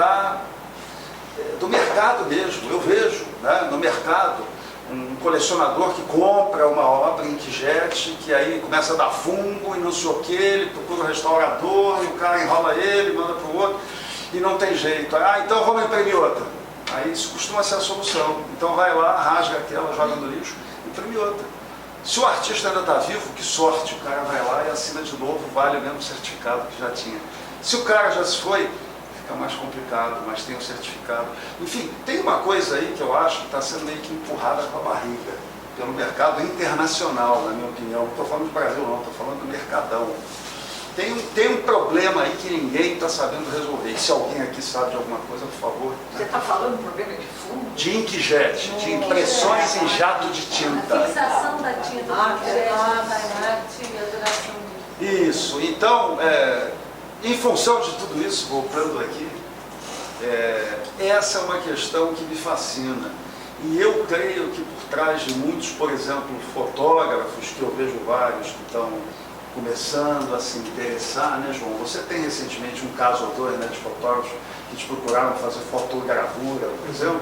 do mercado mesmo. Eu vejo, né, no mercado um colecionador que compra uma obra em inkjet, que aí começa a dar fungo e não sei o que, ele procura um restaurador e o cara enrola ele, manda para o outro e não tem jeito. Ah, então vamos imprimir outra. Aí isso costuma ser a solução. Então vai lá, rasga aquela, joga no lixo, imprime outra. Se o artista ainda está vivo, que sorte, o cara vai lá e assina de novo, vale o mesmo certificado que já tinha. Se o cara já se foi, fica mais complicado, mas tem um certificado. Enfim, tem uma coisa aí que eu acho que está sendo meio que empurrada com a barriga pelo mercado internacional, na minha opinião. Não estou falando do Brasil não, estou falando do mercadão. Tem um problema aí que ninguém está sabendo resolver. E se alguém aqui sabe de alguma coisa, por favor. Você está falando do problema de fundo? De inkjet, de impressões em jato de tinta. A fixação da tinta do inkjet na arte e a duração disso. Isso, então, em função de tudo isso, voltando aqui, essa é uma questão que me fascina. E eu creio que por trás de muitos, por exemplo, fotógrafos, que eu vejo vários que estão começando a se interessar, né, João? Você tem recentemente um caso ou dois, né, de fotógrafos que te procuraram fazer fotogravura, por exemplo.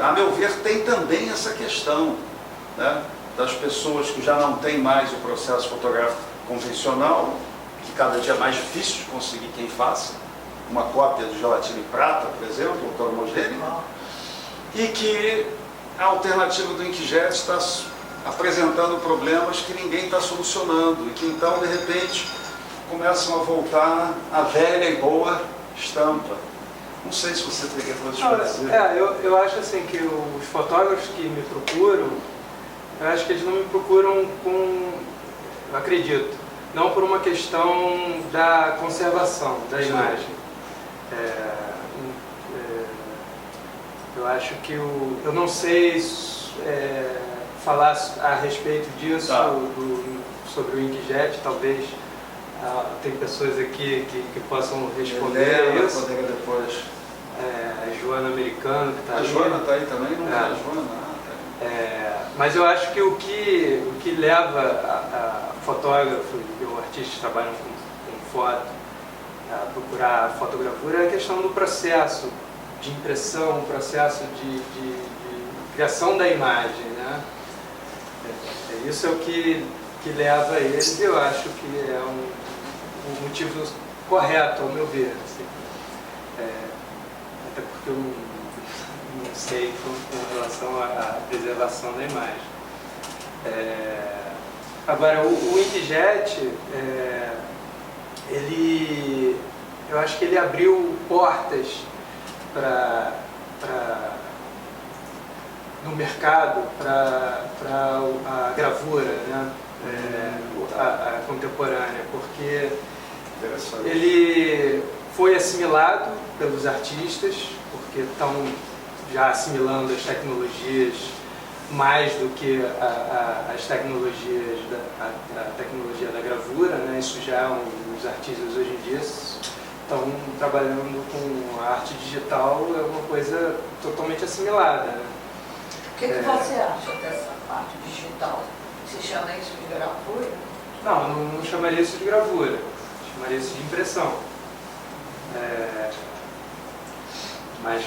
A meu ver, tem também essa questão, né, das pessoas que já não têm mais o processo fotográfico convencional, que cada dia é mais difícil de conseguir quem faça, uma cópia de gelatina em prata, por exemplo, ou cromogênica, e que a alternativa do inkjet está apresentando problemas que ninguém está solucionando, e que então, de repente, começam a voltar a velha e boa estampa. Não sei se você teria coisas para dizer. Eu acho assim que os fotógrafos que me procuram, eu acho que eles não me procuram eu acredito, não por uma questão da conservação da imagem. Eu acho que eu não sei falar a respeito disso, sobre o inkjet, talvez tem pessoas aqui que possam responder isso. Poderia depois. A Joana Americano, que está A aí. Joana está aí também? Não é a Joana? Mas eu acho que o que leva a fotógrafo e artistas que trabalham com foto a procurar a fotogravura é a questão do processo de impressão, o processo de criação da imagem, né? Isso é o que leva eles, e eu acho que é um motivo correto, ao meu ver. Assim. Até porque eu não sei com relação à preservação da imagem. Agora, o inkjet, eu acho que ele abriu portas no mercado para a gravura, né? A contemporânea, porque ele foi assimilado pelos artistas, porque estão já assimilando as tecnologias mais do que as tecnologias a tecnologia da gravura, né? Isso já os artistas hoje em dia estão trabalhando com a arte digital, é uma coisa totalmente assimilada, né? O que você acha dessa parte digital? Você chama isso de gravura? Não chamaria isso de gravura, chamaria isso de impressão. Mas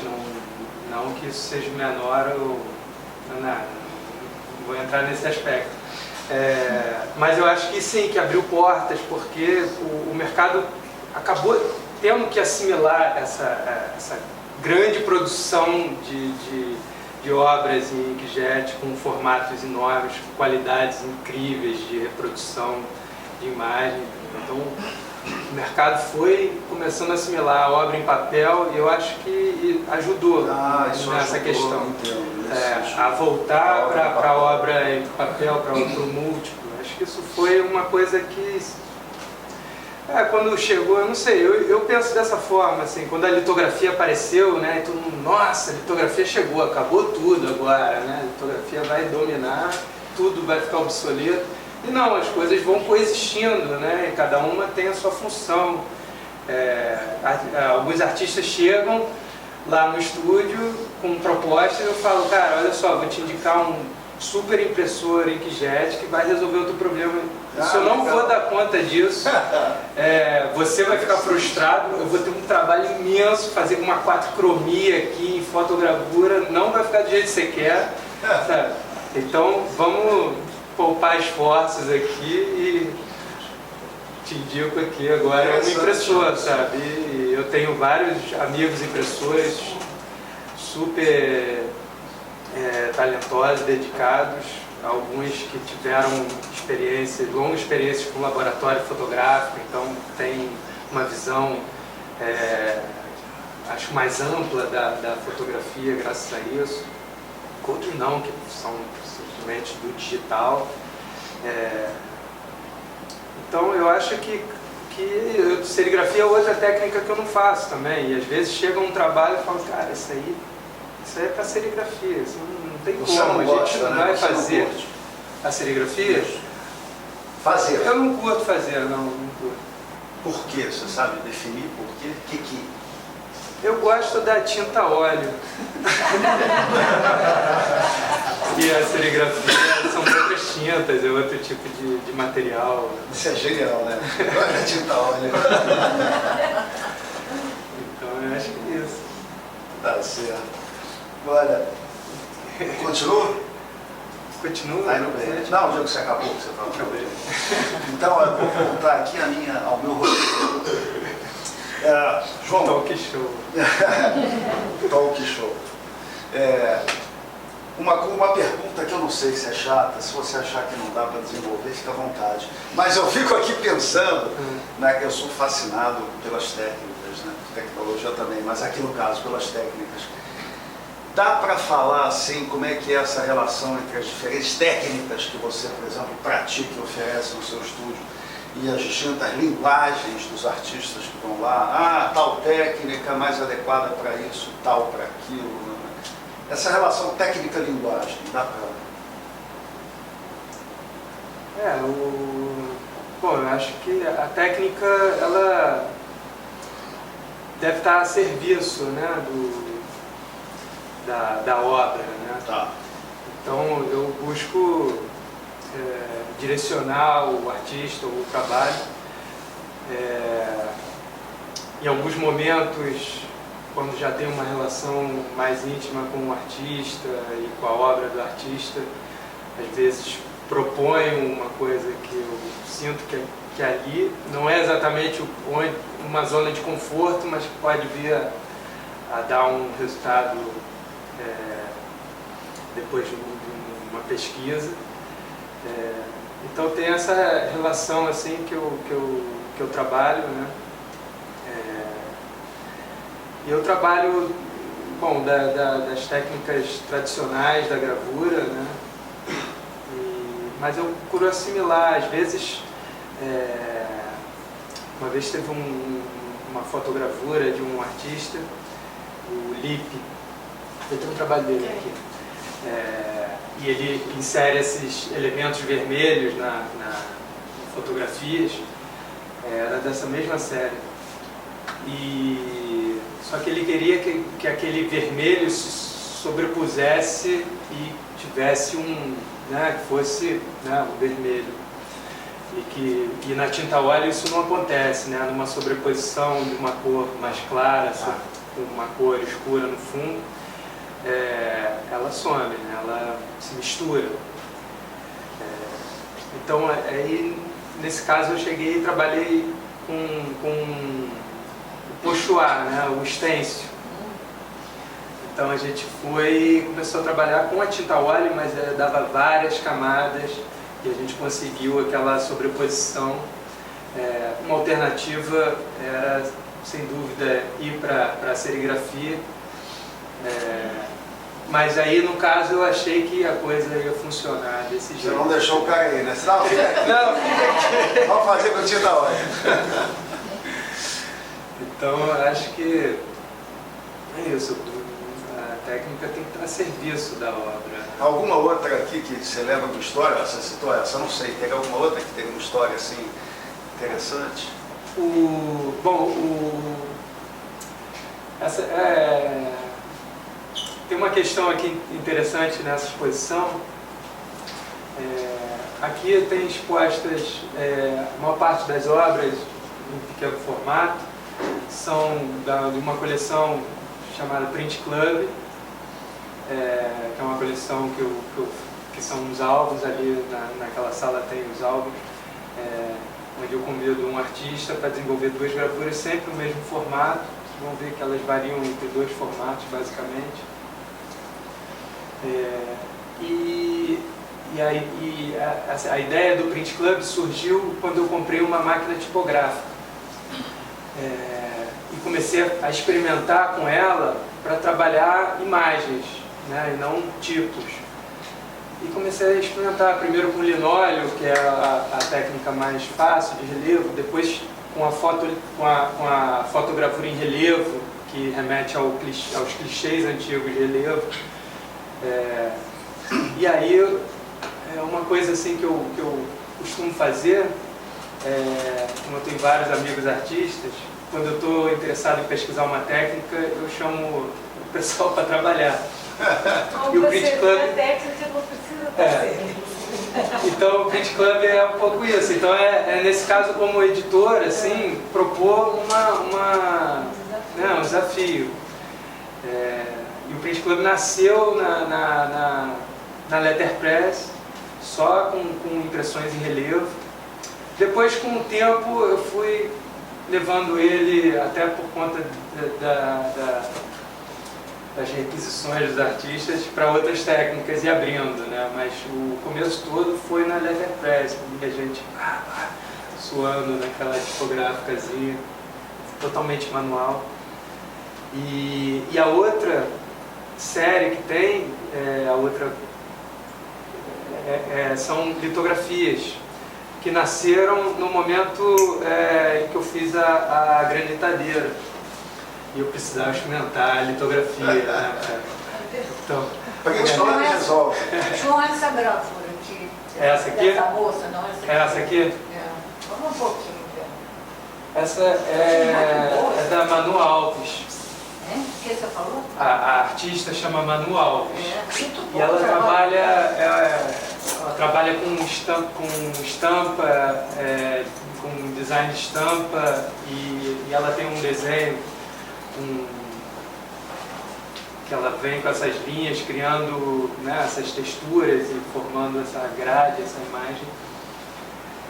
não que isso seja menor ou nada, não vou entrar nesse aspecto. Mas eu acho que sim, que abriu portas, porque o mercado acabou tendo que assimilar essa grande produção de obras em inkjet com formatos enormes, qualidades incríveis de reprodução de imagem. Então, o mercado foi começando a assimilar a obra em papel e eu acho que ajudou nessa questão. A voltar para a obra em papel, para o múltiplo. Acho que isso foi uma coisa que Quando chegou, eu não sei, eu penso dessa forma, assim, quando a litografia apareceu, né, e todo mundo, nossa, a litografia chegou, acabou tudo agora, né, a litografia vai dominar, tudo vai ficar obsoleto. E não, as coisas vão coexistindo, né, e cada uma tem a sua função. Alguns artistas chegam lá no estúdio com propostas e eu falo, cara, olha só, vou te indicar um super impressor inkjet que vai resolver o teu problema. Se eu não vou dar conta disso, você vai ficar frustrado, eu vou ter um trabalho imenso, fazer uma 4-cromia aqui em fotogravura, não vai ficar do jeito que você quer, sabe? Então vamos poupar esforços aqui e te indico aqui agora um impressor, sabe? E eu tenho vários amigos impressores super talentosos, dedicados, alguns que tiveram longas experiências com laboratório fotográfico, então tem uma visão, acho, mais ampla da fotografia graças a isso. Outros não, que são simplesmente do digital. Então eu acho que serigrafia é outra técnica que eu não faço também, e às vezes chega um trabalho e falo, cara, isso aí é para serigrafia, isso não tem como, a gente não vai fazer a serigrafia. Fazer. Eu não curto fazer, não curto. Por quê? Você sabe definir por quê? Eu gosto da tinta óleo. E a serigrafia são outras tintas, é outro tipo de material. Isso é genial, né? Olha a tinta óleo. Então eu acho que é isso. Tá certo. Olha, continua? Continua? Aí não bem. Não, o jogo que você acabou, que você falou. Então, eu vou voltar aqui ao meu roteiro. João. Talk show. Talk show. Uma pergunta que eu não sei se é chata, se você achar que não dá para desenvolver, fica à vontade. Mas eu fico aqui pensando, né, que eu sou fascinado pelas técnicas, né, tecnologia também, mas aqui no caso pelas técnicas. Dá para falar assim como é que é essa relação entre as diferentes técnicas que você, por exemplo, pratica e oferece no seu estúdio e as distintas linguagens dos artistas que vão lá? Tal técnica mais adequada para isso, tal para aquilo. Né? Essa relação técnica-linguagem, dá para... Bom, eu acho que a técnica, ela deve estar a serviço, né, da obra, né? Tá. Então eu busco direcionar o artista, o trabalho. Em alguns momentos, quando já tem uma relação mais íntima com o artista e com a obra do artista, às vezes proponho uma coisa que eu sinto que ali não é exatamente uma zona de conforto, mas que pode vir a dar um resultado depois de uma pesquisa. Então tem essa relação assim que eu trabalho, né? E eu trabalho, bom, das técnicas tradicionais da gravura, né? Mas eu procuro assimilar, às vezes, uma vez teve uma fotogravura de um artista, o Lipe, eu tenho um trabalho dele aqui, e ele insere esses elementos vermelhos na fotografias, era dessa mesma série. Só que ele queria que aquele vermelho se sobrepusesse e tivesse que fosse, né, um vermelho. E na tinta óleo isso não acontece, né? Numa sobreposição de uma cor mais clara com uma cor escura no fundo, ela some, né? Ela se mistura. Então, aí, nesse caso, eu cheguei e trabalhei com o pochoir, né? O stencil. Então a gente começou a trabalhar com a tinta óleo, mas dava várias camadas e a gente conseguiu aquela sobreposição. Uma alternativa era, sem dúvida, ir para a serigrafia. Mas aí, no caso, eu achei que a coisa ia funcionar desse Você jeito. não deixou o cara aí, né? Você não, fica aqui. Não, fica aqui. Vamos fazer com o tio da hora. Então, eu acho que é isso. A técnica tem que estar a serviço da obra. Alguma outra aqui que você lembra uma história? Você citou essa, não sei. Tem alguma outra que tem uma história assim interessante? Tem uma questão aqui interessante nessa exposição. Aqui tem expostas a maior parte das obras em pequeno formato, são de uma coleção chamada Print Club, que é uma coleção que são os álbuns ali, naquela sala tem os álbuns, onde eu convido um artista para desenvolver 2 gravuras sempre no mesmo formato. Vocês vão ver que elas variam entre 2 formatos, basicamente. A ideia do Print Club surgiu quando eu comprei uma máquina tipográfica. E comecei a experimentar com ela para trabalhar imagens, né, e não tipos. E comecei a experimentar primeiro com linóleo, que é a técnica mais fácil de relevo, depois com a fotogravura em relevo, que remete aos clichês antigos de relevo. E aí, uma coisa assim que eu costumo fazer, como eu tenho vários amigos artistas, quando eu estou interessado em pesquisar uma técnica, eu chamo o pessoal para trabalhar. E o Print Club... técnica não precisa fazer. Então o Print Club é um pouco isso. Então nesse caso, como editor, assim, propor um desafio. E o Print Club nasceu na Letterpress, só com impressões em relevo. Depois, com o tempo, eu fui levando ele, até por conta das requisições dos artistas, para outras técnicas e abrindo, né? Mas o começo todo foi na Letterpress, com a gente suando naquela tipográficazinha, totalmente manual. E a outra série que tem, são litografias, que nasceram no momento em que eu fiz a granitadeira. E eu precisava experimentar a litografia. Né? Então, João resolve. João, essa gravura aqui, essa aqui? dessa moça, não essa aqui. Essa aqui? Vamos um pouquinho, Essa é da Manu Alves. O que você falou? A artista chama Manu Alves. Muito bom. E ela trabalha com estampa, com design de estampa, e ela tem um desenho que ela vem com essas linhas, criando, né, essas texturas e formando essa grade, essa imagem.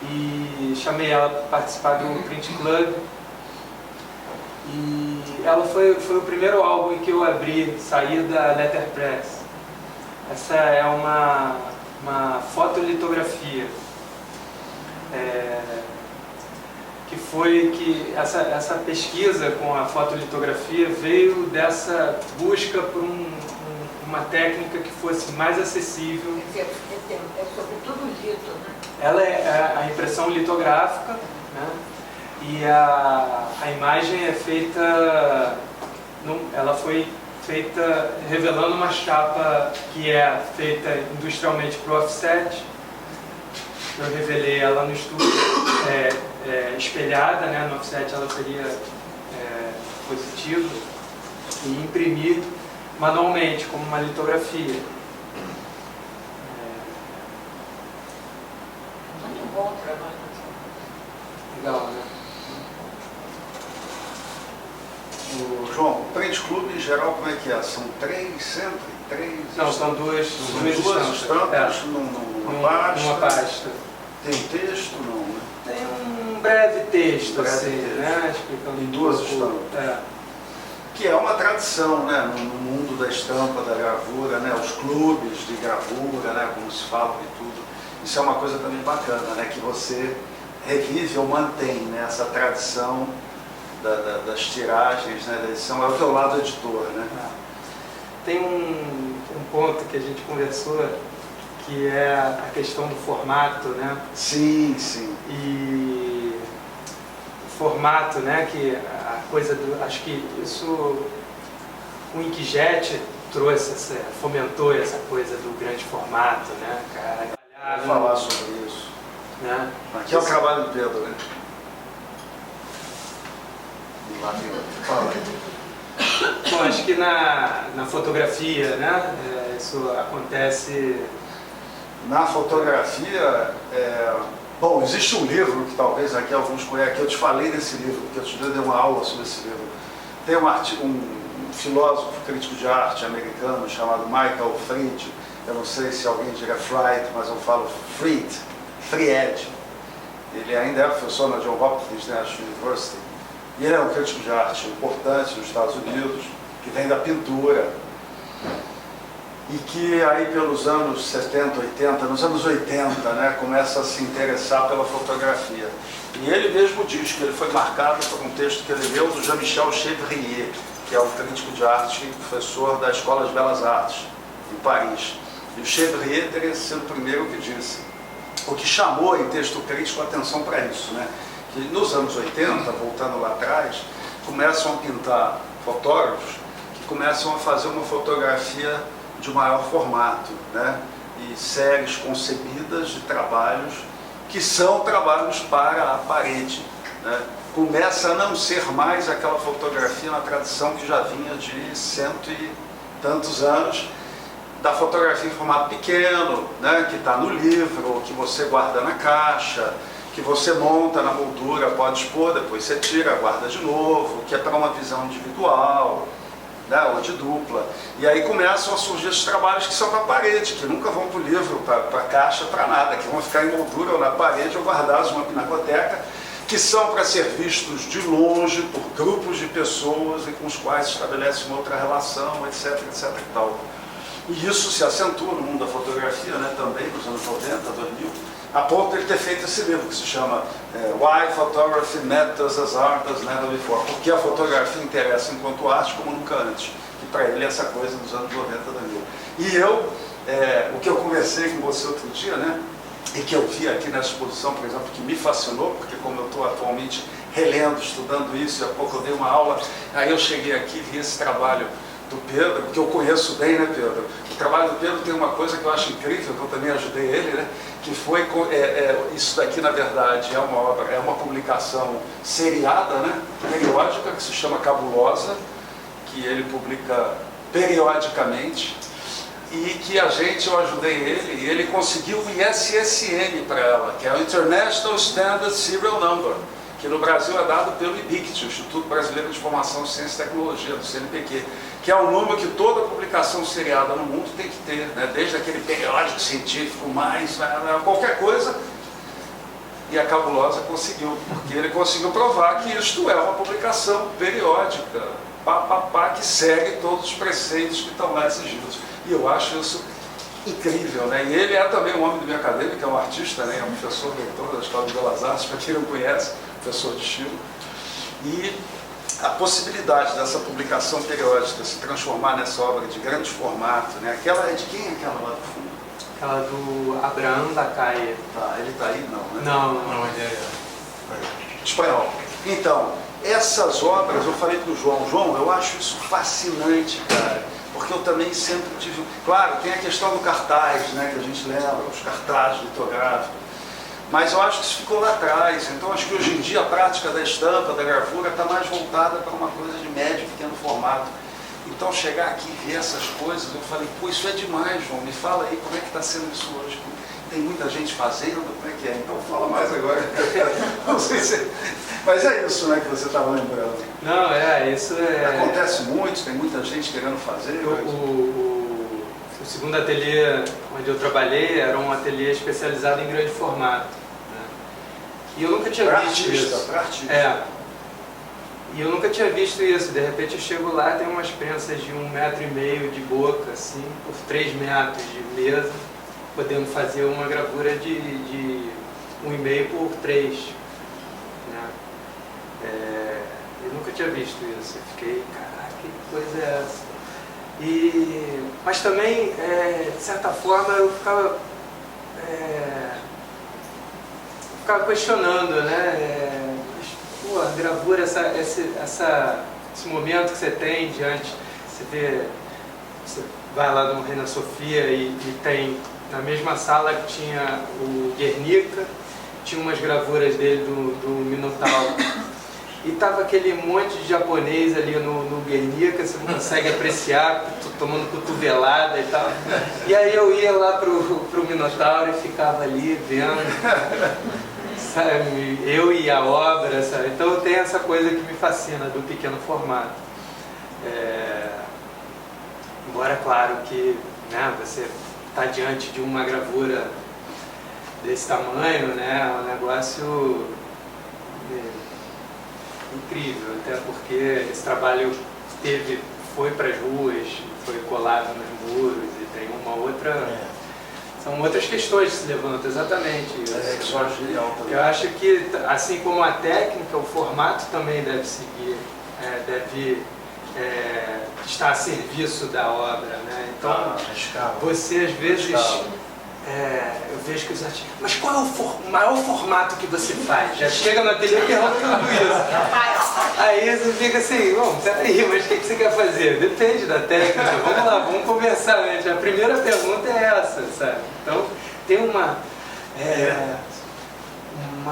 E chamei ela para participar do Print Club. E ela foi o primeiro álbum em que eu saí da Letterpress. Essa é uma fotolitografia. Essa pesquisa com a fotolitografia veio dessa busca por uma técnica que fosse mais acessível. É sobretudo lito, né? Ela é a impressão litográfica, né? E a imagem é feita, ela foi feita revelando uma chapa que é feita industrialmente para o offset. Eu revelei ela no estúdio, espelhada, né? No offset ela seria positiva, e imprimi manualmente como uma litografia. Muito bom o trabalho. Legal, né? João, o Print Club em geral como é que é? São 3 sempre? 3? Não, são duas estampas numa pasta. Tem texto? Não, né? Tem um breve texto, assim, né? Explicando em 2 estampas. Que é uma tradição, né? No mundo da estampa, da gravura, né? Os clubes de gravura, né? Como se fala e tudo. Isso é uma coisa também bacana, né? Que você revive ou mantém, né? Essa tradição das tiragens, né? Da edição. É o teu lado editor, né? tem um ponto que a gente conversou, que é a questão do formato, né? Sim, sim. E o formato, né? Que a coisa do... Acho que isso... O Inkjet trouxe, fomentou essa coisa do grande formato, né? Vou falar sobre isso. Né? Aqui é o trabalho do Pedro, né? E lá tem outro. Fala aí. Bom, acho que na fotografia, né? Isso acontece... Na fotografia, bom, existe um livro que talvez aqui alguns conheçam, que eu te falei desse livro, porque eu te dei uma aula sobre esse livro. Tem um filósofo crítico de arte americano chamado Michael Fried. Eu não sei se alguém diga Fried, mas eu falo Fried. Ele ainda é professor na John Hopkins National University. E ele é um crítico de arte importante nos Estados Unidos, que vem da pintura. E que aí pelos anos 70, 80, nos anos 80, né, começa a se interessar pela fotografia. E ele mesmo diz que ele foi marcado por um texto que ele leu do Jean-Michel Chevrier, que é um crítico de arte e professor da Escola de Belas Artes, em Paris. E o Chevrier teria sido o primeiro que disse, o que chamou em texto crítico a atenção para isso, né? Que nos anos 80, voltando lá atrás, começam a pintar fotógrafos que começam a fazer uma fotografia de maior formato, né? E séries concebidas de trabalhos que são trabalhos para a parede, né? Começa a não ser mais aquela fotografia na tradição que já vinha de cento e tantos anos, da fotografia em formato pequeno, né? Que está no livro, que você guarda na caixa, que você monta na moldura, pode expor, depois você tira, guarda de novo, que é para uma visão individual, né, ou de dupla. E aí começam a surgir esses trabalhos que são para a parede, que nunca vão para o livro, para a caixa, para nada, que vão ficar em moldura ou na parede ou guardados numa pinacoteca, que são para ser vistos de longe por grupos de pessoas e com os quais se estabelece uma outra relação, etc, etc e tal. E isso se acentua no mundo da fotografia, né, também nos anos 90, 2000, a ponto de ele ter feito esse livro que se chama Why Photography Matters as Art as Never Before, porque a fotografia interessa enquanto arte como nunca antes, e para ele essa coisa dos anos 90, 2000. E eu, o que eu conversei com você outro dia, né, e que eu vi aqui nessa exposição, por exemplo, que me fascinou, porque como eu estou atualmente relendo, estudando isso, e há pouco eu dei uma aula, aí eu cheguei aqui e vi esse trabalho do Pedro, que eu conheço bem, né, Pedro? O trabalho do Pedro tem uma coisa que eu acho incrível, que eu também ajudei ele, né? Que foi, isso daqui na verdade é uma obra, é uma publicação seriada, né? Periódica, que se chama Cabulosa, que ele publica periodicamente, e que eu ajudei ele, e ele conseguiu o ISSN para ela, que é o International Standard Serial Number, que no Brasil é dado pelo IBICT, o Instituto Brasileiro de Informação, Ciência e Tecnologia, do CNPq, que é um número que toda publicação seriada no mundo tem que ter, né? Desde aquele periódico científico mais, qualquer coisa, e a Cabulosa conseguiu, porque ele conseguiu provar que isto é uma publicação periódica, que segue todos os preceitos que estão lá exigidos. E eu acho isso incrível, né? E ele é também um homem de minha acadêmica, é um artista, né? É um professor reitor da Escola de Belas Artes, para quem não conhece, professor de estilo. E a possibilidade dessa publicação periódica se transformar nessa obra de grande formato, né? Aquela é de quem é aquela lá do fundo? Aquela do Abraham da Caia. Tá, ele está aí? Não, né? Não, ele é espanhol. Então, essas obras, eu falei para o João, eu acho isso fascinante, cara, porque eu também sempre tive... Claro, tem a questão do cartaz, né, que a gente lembra, os cartazes litográficos, mas eu acho que isso ficou lá atrás. Então, acho que hoje em dia a prática da estampa, da gravura, está mais voltada para uma coisa de médio e pequeno formato. Então, chegar aqui e ver essas coisas, eu falei, pô, isso é demais, João, me fala aí como é que está sendo isso hoje. Tem muita gente fazendo, como é que é? Então, fala mais agora. Não sei se... Mas é isso, né, que você estava lembrando. Não, isso é... Acontece muito, tem muita gente querendo fazer. O segundo ateliê onde eu trabalhei era um ateliê especializado em grande formato, né? E eu nunca tinha visto isso. Pra artista. E eu nunca tinha visto isso. De repente eu chego lá e tem umas prensas de 1,5 metro de boca, assim, por 3 metros de mesa, podendo fazer uma gravura de 1,5 por 3. Né? Eu nunca tinha visto isso. Eu fiquei, caraca, que coisa é essa? Mas também, de certa forma, eu ficava questionando, né? Pô, a gravura, esse momento que você tem diante, você vai lá no Reina Sofia e tem, na mesma sala que tinha o Guernica, tinha umas gravuras dele do Minotauro. E tava aquele monte de japonês ali no Guernica, você não consegue apreciar, tomando cotovelada e tal. E aí eu ia lá pro Minotauro e ficava ali vendo, sabe, eu e a obra, sabe? Então tem essa coisa que me fascina do pequeno formato. Embora, claro, que, né, você está diante de uma gravura desse tamanho, né, é um negócio incrível, até porque esse trabalho foi para as ruas, foi colado nos muros e tem uma outra... São outras questões que se levantam, exatamente isso. Eu acho que, assim como a técnica, o formato também deve seguir, deve estar a serviço da obra, né? Então, você às vezes... eu vejo que os artistas... Mas qual é o maior formato que você faz? Já chega no ateliê perguntando isso. Aí você fica assim, bom, peraí, mas o que você quer fazer? Depende da técnica. Vamos lá, vamos conversar antes. A primeira pergunta é essa, sabe? Então, tem uma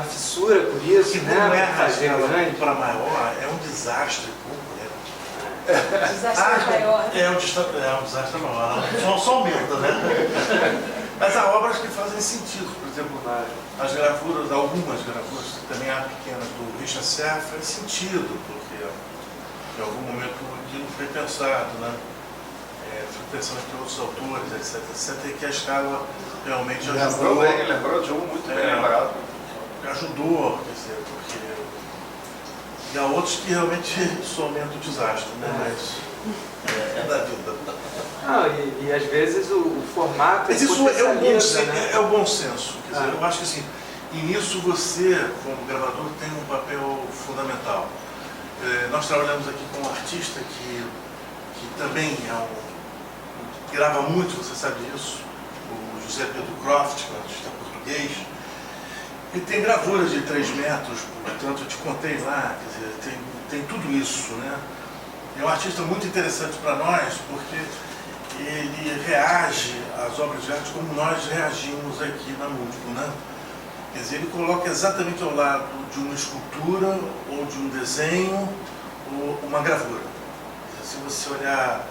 fissura por isso, que né? não é Fazer grande para maior, é um desastre. Desastre maior. É um desastre maior. Só aumenta, né? Mas há obras que fazem sentido, por exemplo, as gravuras, algumas gravuras, também há pequenas, do Richard Serra, faz sentido, porque em algum momento aquilo foi pensado, né? Foi pensando entre outros autores, etc, que a escala realmente ajudou. Lembrou de um muito bem lembrado. Ajudou, quer dizer, porque... E há outros que realmente somem o desastre, né? Mas é da vida. E às vezes o formato... Mas isso é o bom né? senso. Quer dizer, eu acho que assim, e nisso você, como gravador, tem um papel fundamental. Nós trabalhamos aqui com um artista que também grava muito, você sabe disso, o José Pedro Croft, que é um artista português. Ele tem gravuras de 3 metros, portanto eu te contei lá, quer dizer, tem tudo isso, né? É um artista muito interessante para nós, porque ele reage às obras de arte como nós reagimos aqui na Múltiplo, né? Quer dizer, ele coloca exatamente ao lado de uma escultura, ou de um desenho, ou uma gravura. Se você olhar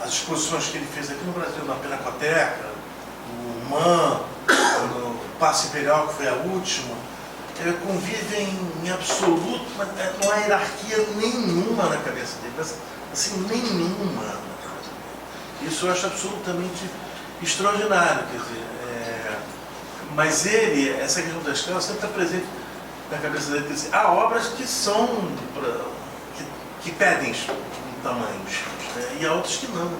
as exposições que ele fez aqui no Brasil, na Pinacoteca, no MAN, no Paço Imperial, que foi a última, convivem em absoluto, não há hierarquia nenhuma na cabeça dele, mas, assim, nenhuma. Isso eu acho absolutamente extraordinário, quer dizer, mas essa questão da escala sempre está presente na cabeça dele. Quer dizer, há obras que são, que pedem tamanhos, né? E há outras que não.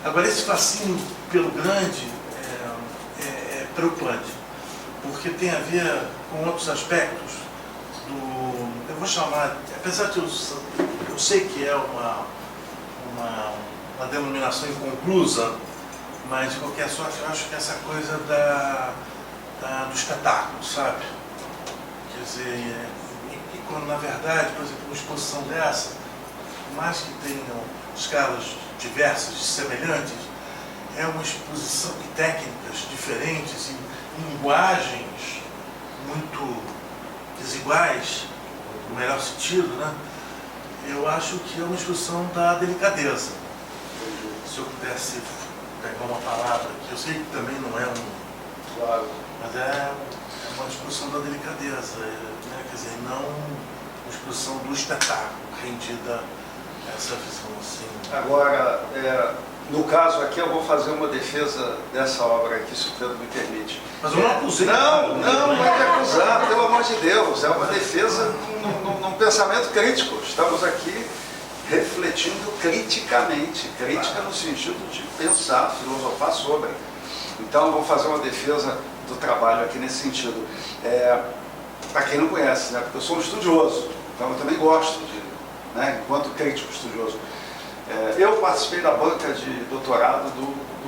Agora, esse fascínio pelo grande é preocupante, porque tem a ver com outros aspectos eu vou chamar, apesar de eu sei que é uma denominação inconclusa, mas de qualquer sorte eu acho que essa coisa do espetáculo, sabe? Quer dizer, e quando na verdade, por exemplo, uma exposição dessa, por mais que tenham escalas diversas, semelhantes, é uma exposição de técnicas diferentes e linguagens muito desiguais, no melhor sentido, né? Eu acho que é uma exposição da delicadeza. Se eu pudesse pegar uma palavra, que eu sei que também não é Claro. mas é uma exposição da delicadeza, né? Quer dizer, não uma exposição do espetáculo, rendida a essa visão assim. Agora, no caso aqui, eu vou fazer uma defesa dessa obra aqui, se o Pedro me permite. Mas eu não acusei. Não é de acusar, pelo amor de Deus. É uma defesa num pensamento crítico. Estamos aqui refletindo criticamente. Crítica no sentido de pensar, filosofar sobre. Então, eu vou fazer uma defesa do trabalho aqui nesse sentido. Para quem não conhece, né? Porque eu sou um estudioso, então eu também gosto de, né? Enquanto crítico estudioso. Eu participei da banca de doutorado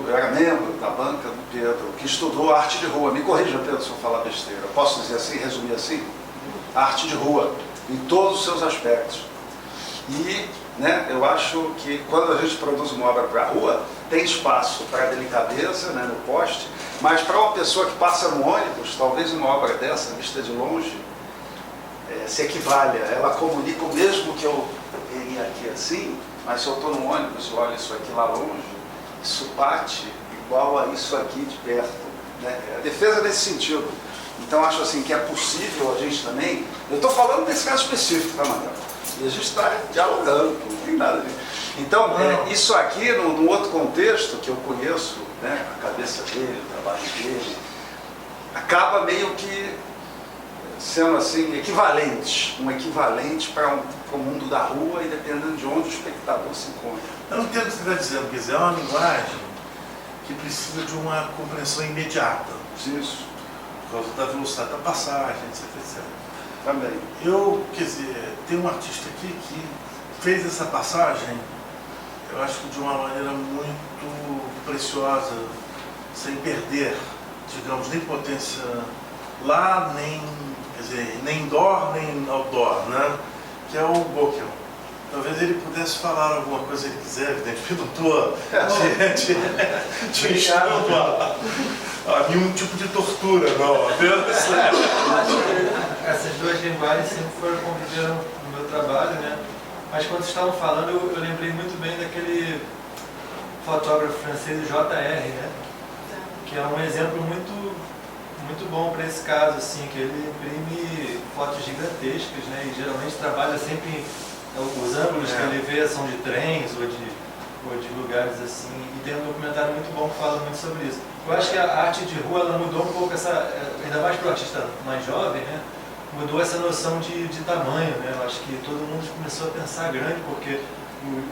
eu era membro da banca do Pedro, que estudou arte de rua. Me corrija, Pedro, se eu falar besteira. Posso dizer assim, resumir assim? Arte de rua, em todos os seus aspectos. E né, eu acho que quando a gente produz uma obra para a rua, tem espaço para delicadeza, né, no poste, mas para uma pessoa que passa no ônibus, talvez uma obra dessa, vista de longe, se equivale. Ela comunica o mesmo que eu veria aqui assim, mas se eu estou no ônibus e olho isso aqui lá longe, isso bate igual a isso aqui de perto. Né? A defesa nesse sentido. Então acho assim que é possível a gente também, eu estou falando desse caso específico, tá, Manuel? E a gente está dialogando, não tem nada disso. Então, isso aqui, num outro contexto que eu conheço, né, a cabeça dele, o trabalho dele, acaba meio que sendo assim, equivalente, um equivalente para o mundo da rua e dependendo de onde o espectador se encontra. Eu não entendo o que você está dizendo, quer dizer, é uma linguagem que precisa de uma compreensão imediata. Isso. Por causa da velocidade da passagem, etc, etc. Também. Eu, quer dizer, tem um artista aqui que fez essa passagem, eu acho que de uma maneira muito preciosa, sem perder, digamos, nem potência lá, nem, quer dizer, nem indoor, nem outdoor, né? Que é o Bockel. Talvez ele pudesse falar alguma coisa que ele quiser, evidentemente, não estou te enxergando a nenhum tipo de tortura, não, apenas. Essas duas linguagens sempre conviveram no meu trabalho, né? Mas quando estavam falando, eu lembrei muito bem daquele fotógrafo francês, J.R., né? Que é um exemplo muito bom para esse caso, assim, que ele imprime fotos gigantescas, né? E geralmente trabalha sempre, os ângulos que ele vê são de trens ou de lugares assim, e tem um documentário muito bom que fala muito sobre isso. Eu acho que a arte de rua, ela mudou um pouco ainda mais para o artista mais jovem, né? Mudou essa noção de tamanho, né? Eu acho que todo mundo começou a pensar grande, porque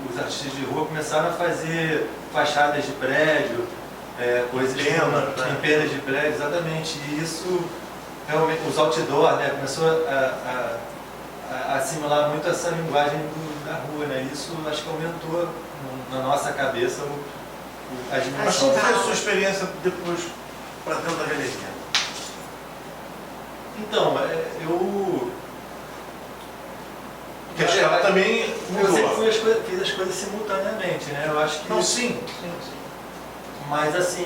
os artistas de rua começaram a fazer fachadas de prédio, coisas em penas de prédio, exatamente. E isso, realmente, os outdoor, né? Começou a assimilar muito essa linguagem da rua, né? Isso acho que aumentou na nossa cabeça a dimensão. Mas qual foi a sua experiência depois para dentro da galeria? Então, Porque a escala também mudou. Eu sempre fiz as coisas simultaneamente, né? Eu acho que... Não, sim. Mas assim,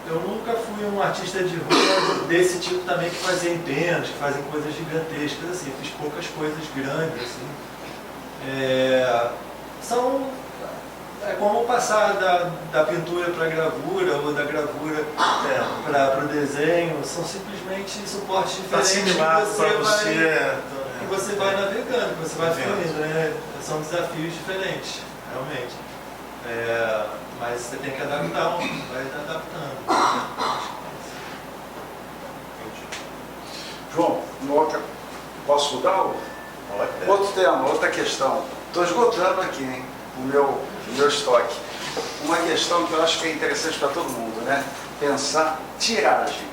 eu nunca fui um artista de rua desse tipo também que fazia empenos, que fazem coisas gigantescas, assim. Eu fiz poucas coisas grandes, assim. É como passar da pintura para a gravura ou da gravura para o desenho. São simplesmente suportes diferentes que você vai navegando, que você vai fluindo, né? São desafios diferentes, realmente. Mas você tem que adaptar, vai adaptando. João, posso mudar? Outro tema, outra questão. Estou esgotando aqui, hein, o meu estoque. Uma questão que eu acho que é interessante para todo mundo, né? Pensar tiragem.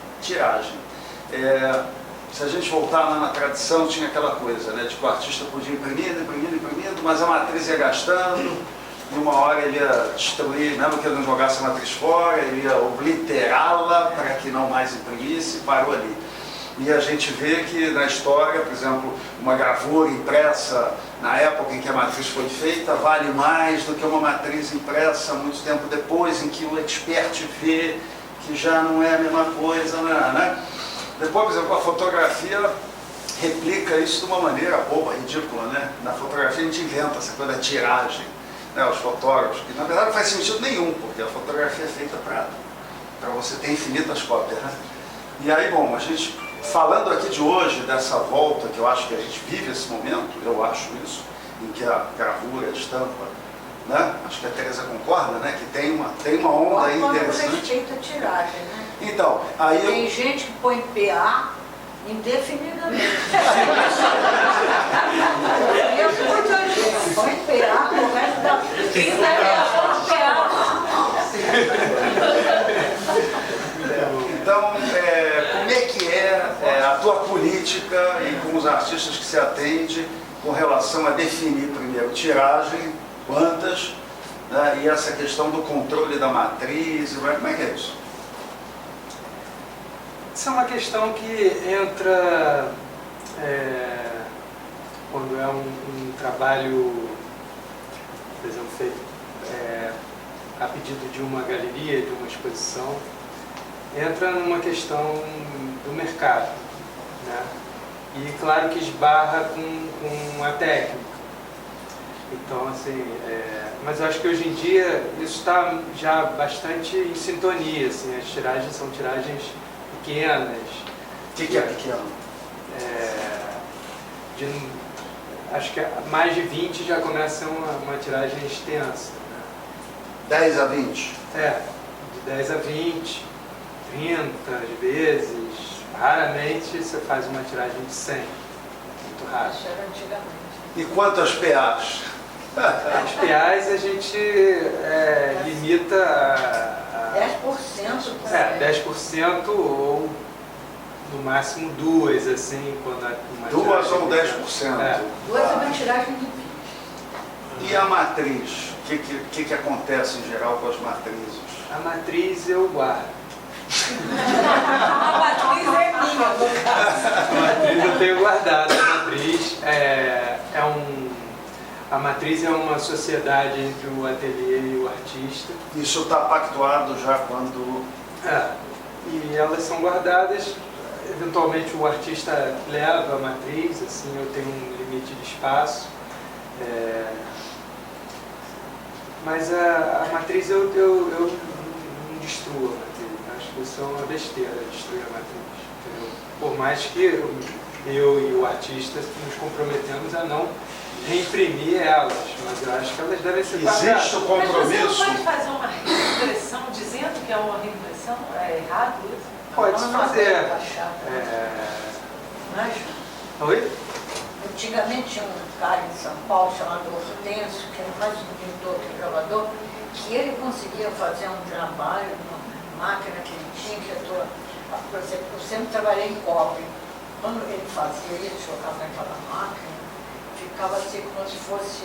Se a gente voltar lá na tradição, tinha aquela coisa, né? De que o artista podia imprimindo, mas a matriz ia gastando, e uma hora ele ia destruir, mesmo que ele não jogasse a matriz fora, ele ia obliterá-la para que não mais imprimisse, parou ali. E a gente vê que na história, por exemplo, uma gravura impressa na época em que a matriz foi feita vale mais do que uma matriz impressa muito tempo depois, em que o expert vê que já não é a mesma coisa, né? Depois, por exemplo, a fotografia replica isso de uma maneira boba, ridícula, né? Na fotografia a gente inventa essa coisa da tiragem, né? Os fotógrafos, que na verdade não faz sentido nenhum, porque a fotografia é feita para você ter infinitas cópias, né? E aí, bom, a gente, falando aqui de hoje, dessa volta, que eu acho que a gente vive esse momento, eu acho isso, em que a gravura, a estampa, né? Acho que a Teresa concorda, né? Que tem uma onda aí interessante. Quando respeita a tiragem, né? Então, aí tem gente que põe PA indefinidamente. Eu sou muita gente, põe PA pro resto da vida. Então, como é que é a tua política e com os artistas que se atende com relação a definir primeiro tiragem, quantas, né? E essa questão do controle da matriz, como é que é isso? Isso é uma questão que entra quando é um trabalho, por exemplo, feito a pedido de uma galeria, de uma exposição, entra numa questão do mercado, né? E claro que esbarra com a técnica. Então, assim, mas eu acho que hoje em dia isso está já bastante em sintonia, assim, as tiragens são tiragens pequenas. O que é pequeno? Acho que mais de 20 já começa uma tiragem extensa. Né? 10 a 20? De 10 a 20, 30 às vezes. Raramente você faz uma tiragem de 100. Muito raro. Isso era antigamente. E quantas PAs? As PAs a gente limita a 10%. 10% ou no máximo 2, assim, quando uma 2 ou 10%? Duas é uma tiragem de 20. E a matriz? O que acontece em geral com as matrizes? A matriz eu guardo. A matriz é minha, no caso. A matriz eu tenho guardado. A matriz é uma sociedade entre o ateliê e o artista. Isso está pactuado já quando... E elas são guardadas. Eventualmente o artista leva a matriz, assim, eu tenho um limite de espaço. Mas a matriz eu não destruo a matriz. Acho que isso é uma besteira, destruir a matriz. Entendeu? Por mais que eu e o artista nos comprometemos a não reimprimir elas, mas eu acho que elas devem ser guardadas. Existe o Mas você compromisso? não pode fazer uma reimpressão dizendo que é uma reimpressão? É errado isso? Pode-se fazer. Mas, Oi? antigamente tinha um cara em São Paulo chamado Hortêncio, que era mais um pintor que gravador, que ele conseguia fazer um trabalho, uma máquina que ele tinha, por exemplo, eu sempre trabalhei em cobre. Quando ele fazia isso, jogava naquela máquina, ficava assim como se fosse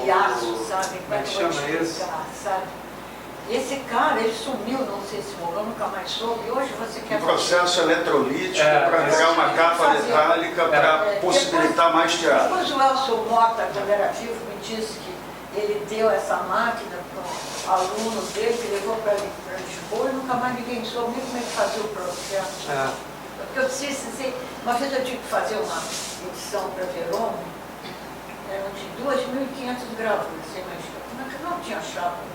de aço, sabe? Como é que chama isso? Sabe? E esse cara, ele sumiu, não sei se morreu, nunca mais soube. E hoje você quer Um processo eletrolítico para mas criar uma capa fazer. metálica para possibilitar mais tiradas. Depois o Elcio Mota, quando era vivo, me disse que ele deu essa máquina para um aluno dele, que levou para Lisboa e nunca mais ninguém soube nem como é que fazia o processo. Porque eu disse, uma vez eu tive que fazer uma edição para Verona, eram de 2.500 gravuras, você imagina, mas não tinha chapa.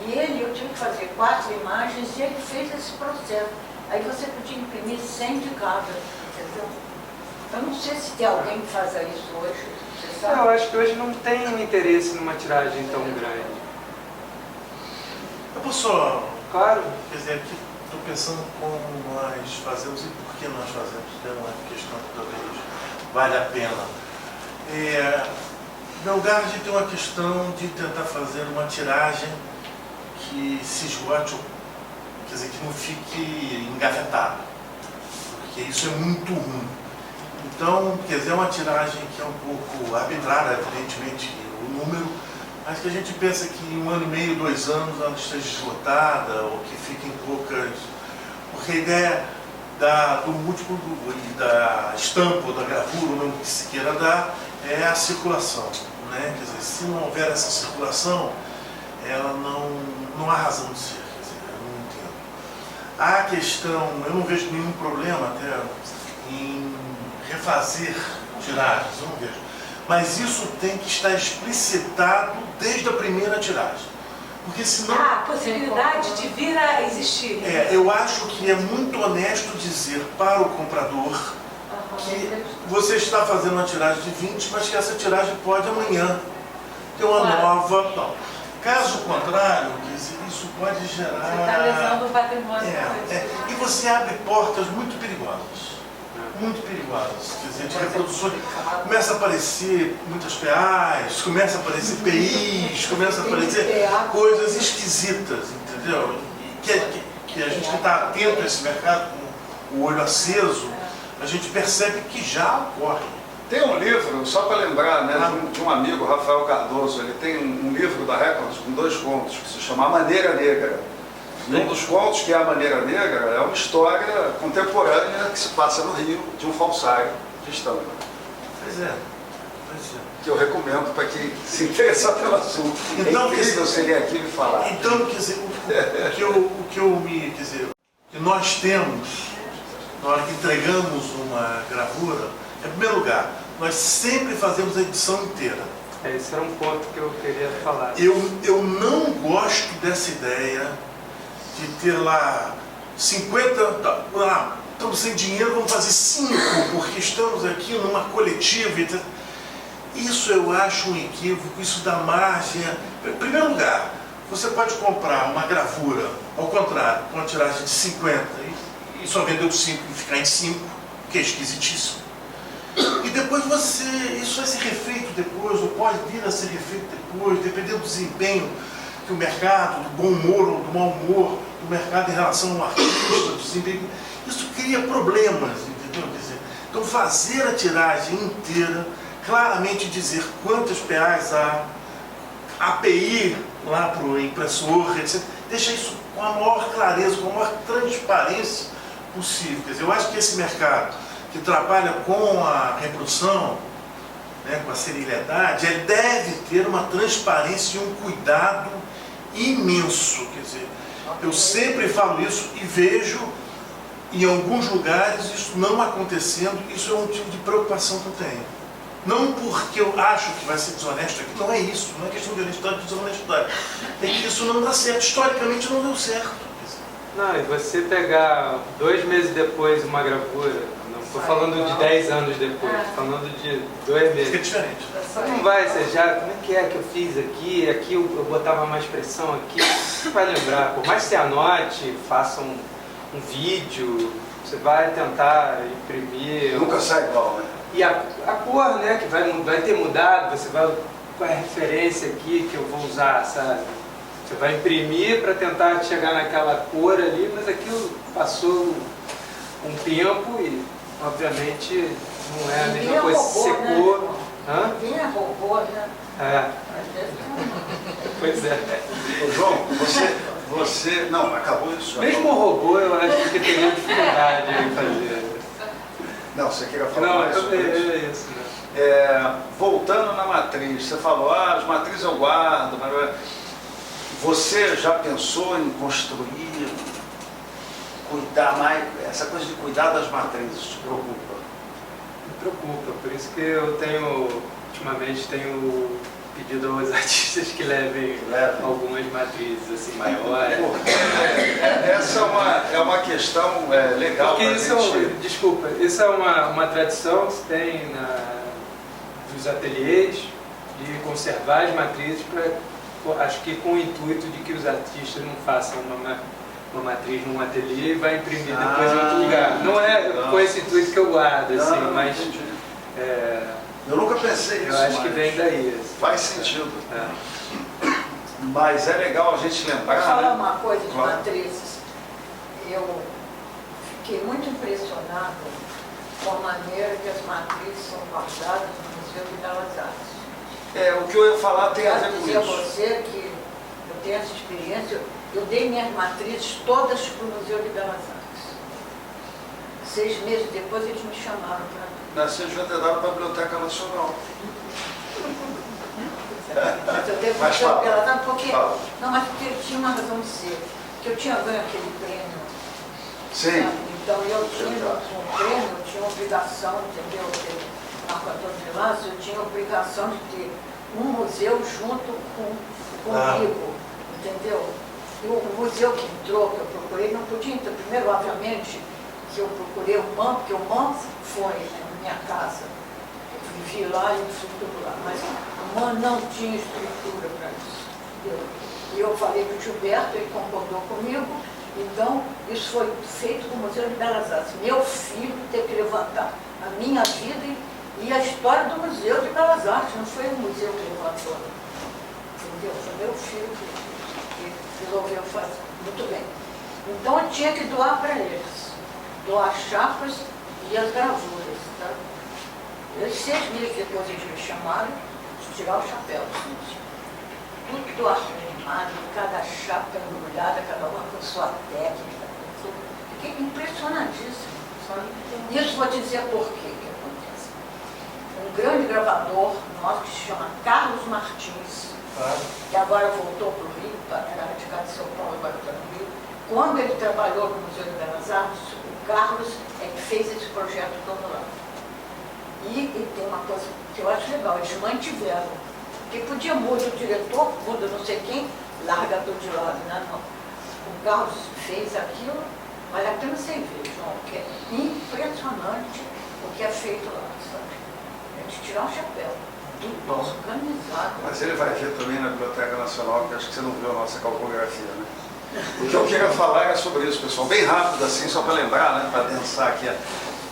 E eu tive que fazer 4 imagens e ele fez esse processo. Aí você podia imprimir 100 de cada, entendeu? Eu não sei se tem alguém que faça isso hoje, você sabe? Eu acho que hoje não tem um interesse numa tiragem tão grande. Eu posso, Claro. quer dizer, aqui estou pensando como nós fazemos e por que nós fazemos, é uma questão que talvez vale a pena. Belgardi tem uma questão de tentar fazer uma tiragem que se esgote, quer dizer, que não fique engavetada, porque isso é muito ruim. Então, quer dizer, é uma tiragem que é um pouco arbitrária, evidentemente, o número, mas que a gente pensa que em 1 ano e meio, 2 anos, ela esteja esgotada, ou que fiquem poucas, porque a ideia do múltiplo e da estampa ou da gravura, o nome que se queira dar, é a circulação, né? Quer dizer, se não houver essa circulação, ela não há razão de ser, quer dizer, eu não entendo. A questão, eu não vejo nenhum problema até em refazer tiragens, eu não vejo. Mas isso tem que estar explicitado desde a primeira tiragem. Porque senão... A possibilidade de vir a existir. eu acho que é muito honesto dizer para o comprador que você está fazendo uma tiragem de 20, mas que essa tiragem pode amanhã ter uma nova... Não. Caso contrário, isso pode gerar... Você está lesando o patrimônio. E você abre portas muito perigosas. Muito perigosas. Quer dizer, de reproduções. Começa a aparecer muitas PAs, começa a aparecer PIs, começa a aparecer coisas esquisitas, entendeu? Que a gente que está atento a esse mercado com o olho aceso, a gente percebe que já ocorre. Tem um livro, só para lembrar, né, de um amigo, Rafael Cardoso, ele tem um livro da Record com 2 contos, que se chama A Maneira Negra. E um dos contos, que é A Maneira Negra, é uma história contemporânea que se passa no Rio, de um falsário cristão. Pois é. Que eu recomendo para quem se interessar pelo assunto. Então, é incrível você vir aqui me falar. Então, quer dizer, que nós temos, na hora que entregamos uma gravura, em primeiro lugar, nós sempre fazemos a edição inteira. Esse era um ponto que eu queria falar. Eu não gosto dessa ideia de ter lá 50, estamos sem dinheiro, vamos fazer 5, porque estamos aqui numa coletiva, etc. Isso eu acho um equívoco, isso dá margem. Em primeiro lugar, você pode comprar uma gravura, ao contrário, com uma tiragem de 50 e só vendeu 5 e ficar em 5, que é esquisitíssimo. E depois isso vai ser refeito depois, ou pode vir a ser refeito depois, dependendo do desempenho que o mercado, do bom humor ou do mau humor, do mercado em relação ao artista, do desempenho. Isso cria problemas, entendeu? Quer dizer, então fazer a tiragem inteira, claramente dizer quantas PAs há, API lá para o impressor, etc. Deixa isso com a maior clareza, com a maior transparência possível. Quer dizer, eu acho que esse mercado que trabalha com a reprodução, né, com a serialidade, ele deve ter uma transparência e um cuidado imenso. Quer dizer, eu sempre falo isso e vejo em alguns lugares isso não acontecendo. Isso é um tipo de preocupação que eu tenho. Não porque eu acho que vai ser desonesto aqui, não é isso, não é questão de honestidade e desonestidade. É que isso não dá certo, historicamente não deu certo. Não, e você pegar 2 meses depois uma gravura, não estou falando de 10 anos depois, estou falando de 2 meses. Fica diferente. Não vai ser já, como é que eu fiz aqui, aqui eu botava mais pressão aqui, você vai lembrar, por mais que você anote, faça um vídeo, você vai tentar imprimir. Nunca sai igual, né? E a cor, né, que vai ter mudado, você vai, qual é a referência aqui que eu vou usar, sabe? Você vai imprimir para tentar chegar naquela cor ali, mas aquilo passou um tempo e, obviamente, não é a mesma coisa, secou. Né? Ninguém é robô, né? É. Pois é. Ô, João, você... Não, acabou isso. Mesmo o robô, eu acho que teria dificuldade em fazer. Não, você queria falar Não, mais sobre isso? é isso. Né? Voltando na matriz, você falou, as matrizes eu guardo, mas você já pensou em construir, cuidar mais, essa coisa de cuidar das matrizes te preocupa? Me preocupa, por isso que eu ultimamente tenho pedido aos artistas que levem algumas matrizes assim, maiores. Essa é uma questão legal. Porque isso, desculpa, isso é uma tradição que se tem dos ateliês de conservar as matrizes, acho que com o intuito de que os artistas não façam uma matriz num ateliê e vai imprimir depois em outro lugar. Não é com esse intuito que eu guardo, assim, mas... Eu nunca pensei nisso. Eu acho que vem daí. Assim. Faz sentido. Mas é legal a gente lembrar. Vou falar uma coisa de matrizes. Eu fiquei muito impressionada com a maneira que as matrizes são guardadas no Museu de Belas Artes. O que eu ia falar tem a ver com dizer a isso. você que eu tenho essa experiência. Eu dei minhas matrizes todas para o Museu de Belas Artes. 6 meses depois eles me chamaram para... Você já ter dado para a Biblioteca Nacional. Mas eu devo Mas dizer fala, pela data porque... fala. Não, mas porque tinha uma razão de ser. Que eu tinha ganho aquele prêmio. Sim. Sabe? Então eu tinha um prêmio, eu tinha obrigação, entendeu? Marco Antônio de Lasso, eu tinha obrigação de ter um museu junto comigo, entendeu? E o museu que entrou, que eu procurei, não podia entrar. Primeiro, obviamente, que eu procurei o MAM, porque o MAM foi na minha casa. Eu vivi lá e fui tudo lá. Mas o MAM não tinha estrutura para isso. Entendeu? E eu falei para o Gilberto, ele concordou comigo. Então, isso foi feito com o Museu de Belas Artes. Meu filho teve que levantar a minha vida e a história do Museu de Belas Artes. Não foi o museu que levantou. Entendeu? Foi meu filho que resolveu fazer. Muito bem. Então, eu tinha que doar para eles. Doar chapas e as gravuras. Tá? E 6 meses depois eles me chamaram de tirar o chapéu. Tudo arrumado, cada chapa embrulhada, cada uma com sua técnica. Fiquei impressionadíssimo. Isso vou dizer por quê que acontece. Um grande gravador nosso que se chama Carlos Martins, que agora voltou para o Rio, era radicado em São Paulo, agora está no Rio. Quando ele trabalhou no Museu de Belas Artes, o Carlos é que fez esse projeto todo lá. E tem uma coisa que eu acho legal, eles mantiveram. Porque podia mudar o diretor, muda não sei quem, larga tudo de lado, né? Não. O Carlos fez aquilo, vale a pena você ver, João, que é impressionante o que é feito lá, sabe? É de tirar o chapéu, tudo organizado. Mas ele vai ver também na Biblioteca Nacional, que acho que você não viu a nossa calcografia, né? O que eu queria falar é sobre isso, pessoal, bem rápido assim, só para lembrar, né, para pensar aqui,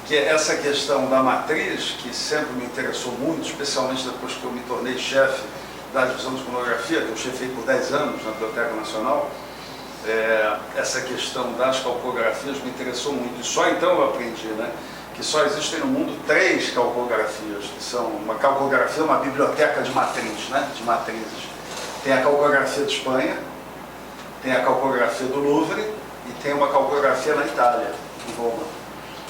que é essa questão da matriz, que sempre me interessou muito, especialmente depois que eu me tornei chefe da divisão de iconografia, que eu chefei por 10 anos na Biblioteca Nacional. Essa questão das calcografias me interessou muito, e só então eu aprendi, né, que só existem no mundo 3 calcografias, que são uma calcografia, uma biblioteca de matriz, né, de matrizes. Tem a calcografia de Espanha, tem a calcografia do Louvre e tem uma calcografia na Itália, em Roma.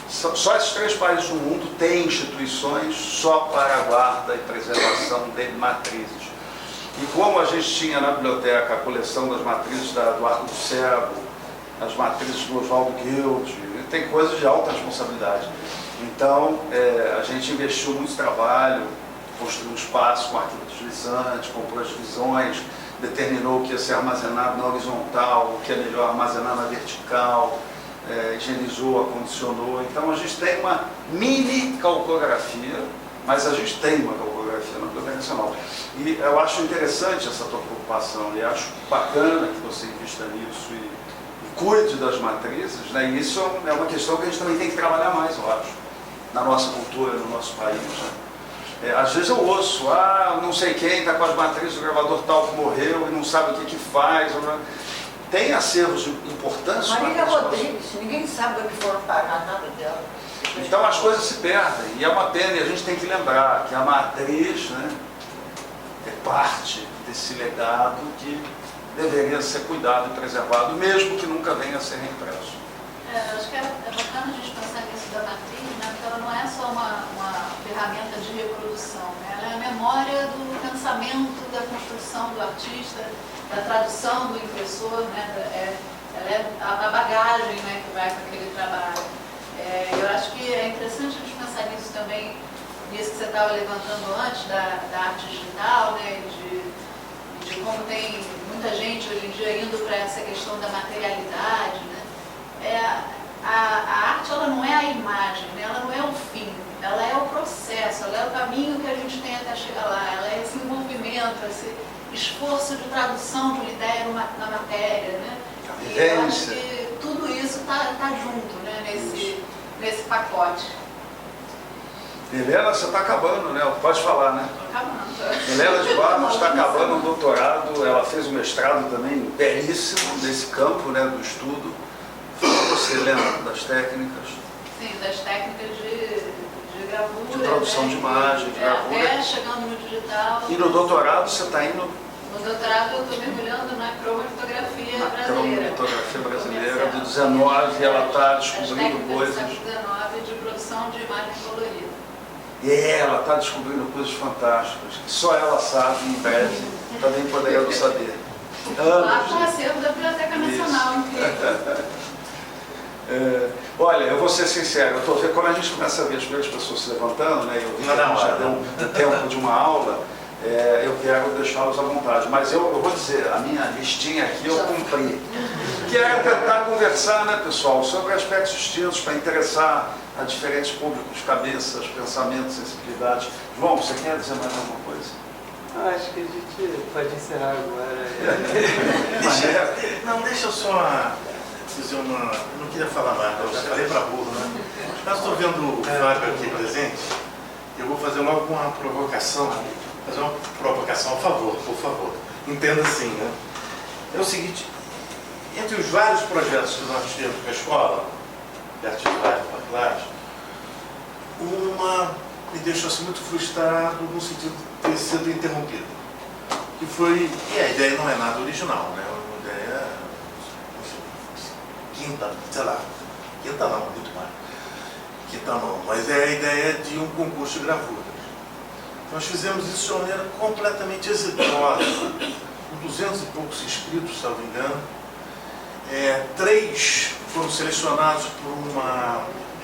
Só esses 3 países do mundo têm instituições só para a guarda e preservação de matrizes. E como a gente tinha na biblioteca a coleção das matrizes do Arco Cego, as matrizes do Oswaldo Guild, tem coisas de alta responsabilidade. Então, a gente investiu muito trabalho, construiu um espaço com arquivo deslizante, comprou as divisões, determinou o que ia ser armazenado na horizontal, o que é melhor armazenar na vertical, higienizou, acondicionou. Então a gente tem uma mini calcografia, mas a gente tem uma calcografia na Biblioteca Nacional. E eu acho interessante essa tua preocupação, e acho bacana que você invista nisso e cuide das matrizes, né? E isso é uma questão que a gente também tem que trabalhar mais, eu acho, na nossa cultura, no nosso país, né? Às vezes eu ouço, não sei quem está com as matrizes do gravador tal que morreu e não sabe o que faz. Tem acervos importantes. Marília Rodrigues, ninguém sabe onde foram parar nada dela. Então as coisas se perdem, e é uma pena, e a gente tem que lembrar que a matriz, né, é parte desse legado que deveria ser cuidado e preservado, mesmo que nunca venha a ser reimpresso. Acho que é bacana a gente pensar nisso da matriz, né? Porque ela não é só uma ferramenta de reprodução, né? Ela é a memória do pensamento, da construção do artista, da tradução do impressor, né? Ela é a bagagem, né, que vai com aquele trabalho. Eu acho que é interessante a gente pensar nisso também, nisso que você estava levantando antes, da arte digital, né? De como tem muita gente hoje em dia indo para essa questão da materialidade, né? A arte, ela não é a imagem, né? Ela não é o fim, ela é o processo, ela é o caminho que a gente tem até chegar lá, ela é esse envolvimento, esse esforço de tradução de uma ideia na matéria, né? E eu acho que tudo isso está junto, né? Nesse pacote. Helena, você está acabando, né? Pode falar, né? Estou acabando. Helena de Barros está acabando um doutorado, ela fez um mestrado também belíssimo nesse campo, né, do estudo. Você lembra das técnicas? Sim, das técnicas de gravura. De produção, né, de imagem, de gravura. Até chegando no digital. E no doutorado você está indo? No doutorado eu estou mergulhando na cromatografia brasileira. Cromatografia brasileira de 19, ela está descobrindo coisas. Do século XIX de produção de imagem colorida. Ela está descobrindo coisas fantásticas, que só ela sabe, em breve também poderemos saber. Lá com o acervo da Biblioteca Nacional, incrível. Olha, eu vou ser sincero, eu estou vendo, quando a gente começa a ver as primeiras pessoas se levantando, né, eu vi que já deu um tempo de uma aula, eu quero deixá-los à vontade, mas eu vou dizer, a minha listinha aqui eu cumpri, que era tentar conversar, né, pessoal, sobre aspectos distintos para interessar a diferentes públicos, cabeças, pensamentos, sensibilidades. João, você quer dizer mais alguma coisa? Acho que a gente pode encerrar agora. Deixa eu só dizer uma... Eu não queria falar nada, eu falei para burro, né? Mas estou vendo o Fábio aqui presente, eu vou fazer logo uma provocação. Fazer uma provocação a favor, por favor. Entenda assim, né? É o seguinte, entre os vários projetos que nós temos com a escola, de artes várias, uma me deixou assim, muito frustrado no sentido de ter sido interrompido. Que foi, e a ideia não é nada original, né? Uma ideia, quinta, sei lá, quinta não, muito mais. Quinta não, mas é a ideia de um concurso de gravuras. Nós fizemos isso de uma maneira completamente exitosa, com 200 e poucos inscritos, se não me engano. 3 foram selecionados por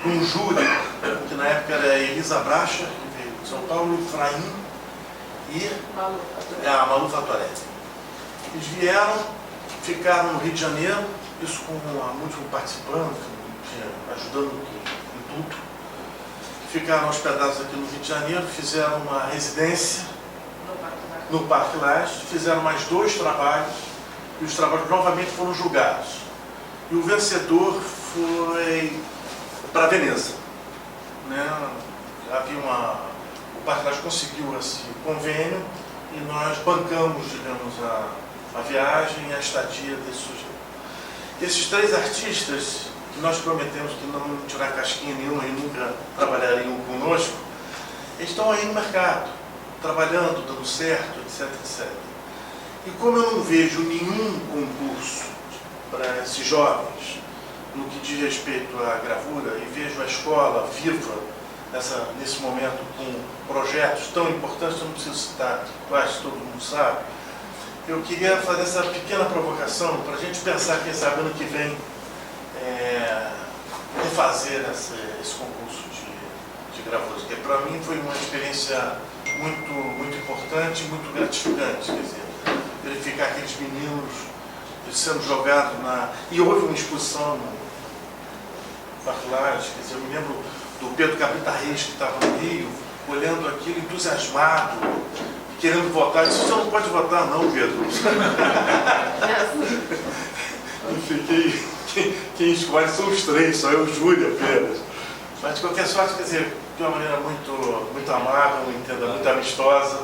um júri, que na época era Elisa Bracha, que veio de São Paulo, Efraim e a Malu Fatorelli. Eles vieram, ficaram no Rio de Janeiro, isso com muitos participantes, ajudando em tudo. Ficaram hospedados aqui no Rio de Janeiro, fizeram uma residência no Parque Lage, fizeram mais 2 trabalhos, e os trabalhos novamente foram julgados. E o vencedor foi para Veneza. Né? O Parque Lage conseguiu esse convênio e nós bancamos, digamos, a viagem e a estadia desse sujeito. Esses 3 artistas, que nós prometemos que não tirar casquinha nenhuma e nunca trabalhariam conosco, eles estão aí no mercado, trabalhando, dando certo, etc, etc. E como eu não vejo nenhum concurso para esses jovens no que diz respeito à gravura, e vejo a escola viva nesse momento com projetos tão importantes, eu não preciso citar, quase todo mundo sabe, eu queria fazer essa pequena provocação para a gente pensar, quem sabe, ano que vem, refazer esse concurso de gravuras, que para mim foi uma experiência muito, muito importante e muito gratificante, quer dizer, verificar aqueles meninos sendo jogados E houve uma exposição no Parque Lage, quer dizer, eu me lembro do Pedro Cabrita Reis, que estava no Rio, olhando aquilo entusiasmado, querendo votar. Eu disse: você não pode votar não, Pedro. Enfim, quem escolhe são os 3, só eu, o júri apenas. Mas de qualquer sorte, quer dizer, de uma maneira muito, muito amável, entenda, muito amistosa,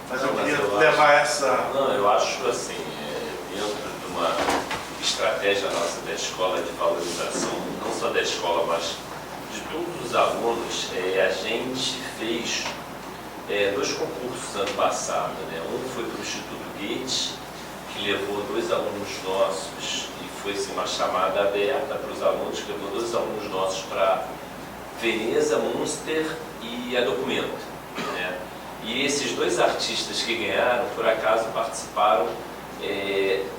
mas eu queria levar essa... Não, eu acho assim, dentro de uma estratégia nossa da escola de valorização, não só da escola, mas de todos os alunos, a gente fez 2 concursos ano passado, né? Um foi para o Instituto Goethe, que levou 2 alunos nossos, e foi assim, uma chamada aberta para os alunos, que levou 2 alunos nossos para Veneza, Münster e a Documento, né? E esses 2 artistas que ganharam, por acaso, participaram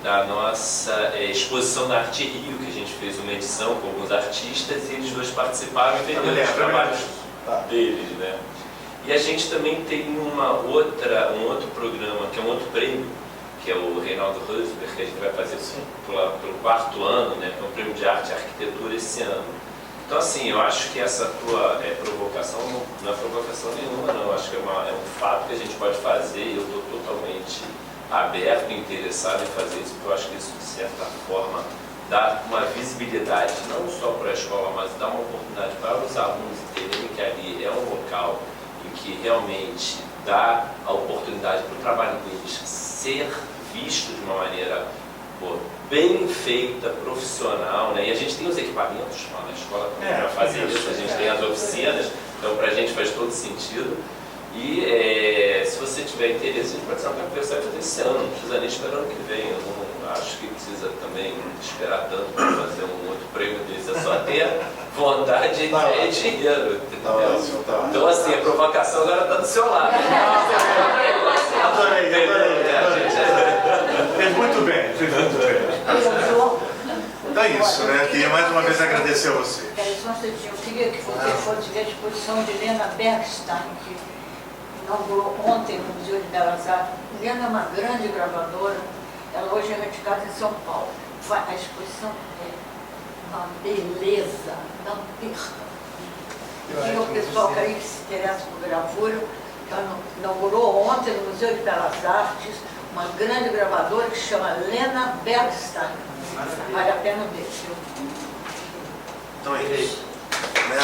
da nossa exposição da Arte Rio, que a gente fez uma edição com alguns artistas, e eles 2 participaram e venderam os trabalhos deles, né? E a gente também tem um outro programa, que é um outro prêmio, que é o Reinaldo Rosberg, que a gente vai fazer pelo 4º ano, né? Que é um prêmio de arte e arquitetura esse ano. Então, assim, eu acho que essa tua provocação não é provocação nenhuma, não. Eu acho que é um fato que a gente pode fazer, e eu estou totalmente aberto e interessado em fazer isso, porque eu acho que isso, de certa forma, dá uma visibilidade, não só para a escola, mas dá uma oportunidade para os alunos entenderem que ali é um local em que realmente dá a oportunidade para o trabalho deles ser visto de uma maneira bem feita, profissional, né? E a gente tem os equipamentos lá na escola para fazer isso, a gente tem as oficinas, então para a gente faz todo sentido. E se você tiver interesse, a gente pode saber que vai fazer esse ano, não precisa nem esperar ano que vem. Eu não acho que precisa também esperar tanto para fazer um outro prêmio desse, é só ter vontade e dinheiro. Então, assim, a provocação agora está do seu lado. Adorei. Fez muito bem, Então é isso, né? Queria mais uma vez agradecer a você. Eu queria que você fosse ver a exposição de Lena Bergstein, que inaugurou ontem no Museu de Belas Artes. Lena é uma grande gravadora, ela hoje é radicada em São Paulo. A exposição é uma beleza, não perca. E o pessoal que aí se interessa por gravura, ela inaugurou ontem no Museu de Belas Artes uma grande gravadora que se chama Lena Bergstein. Vale a pena ver. Então é isso. Né?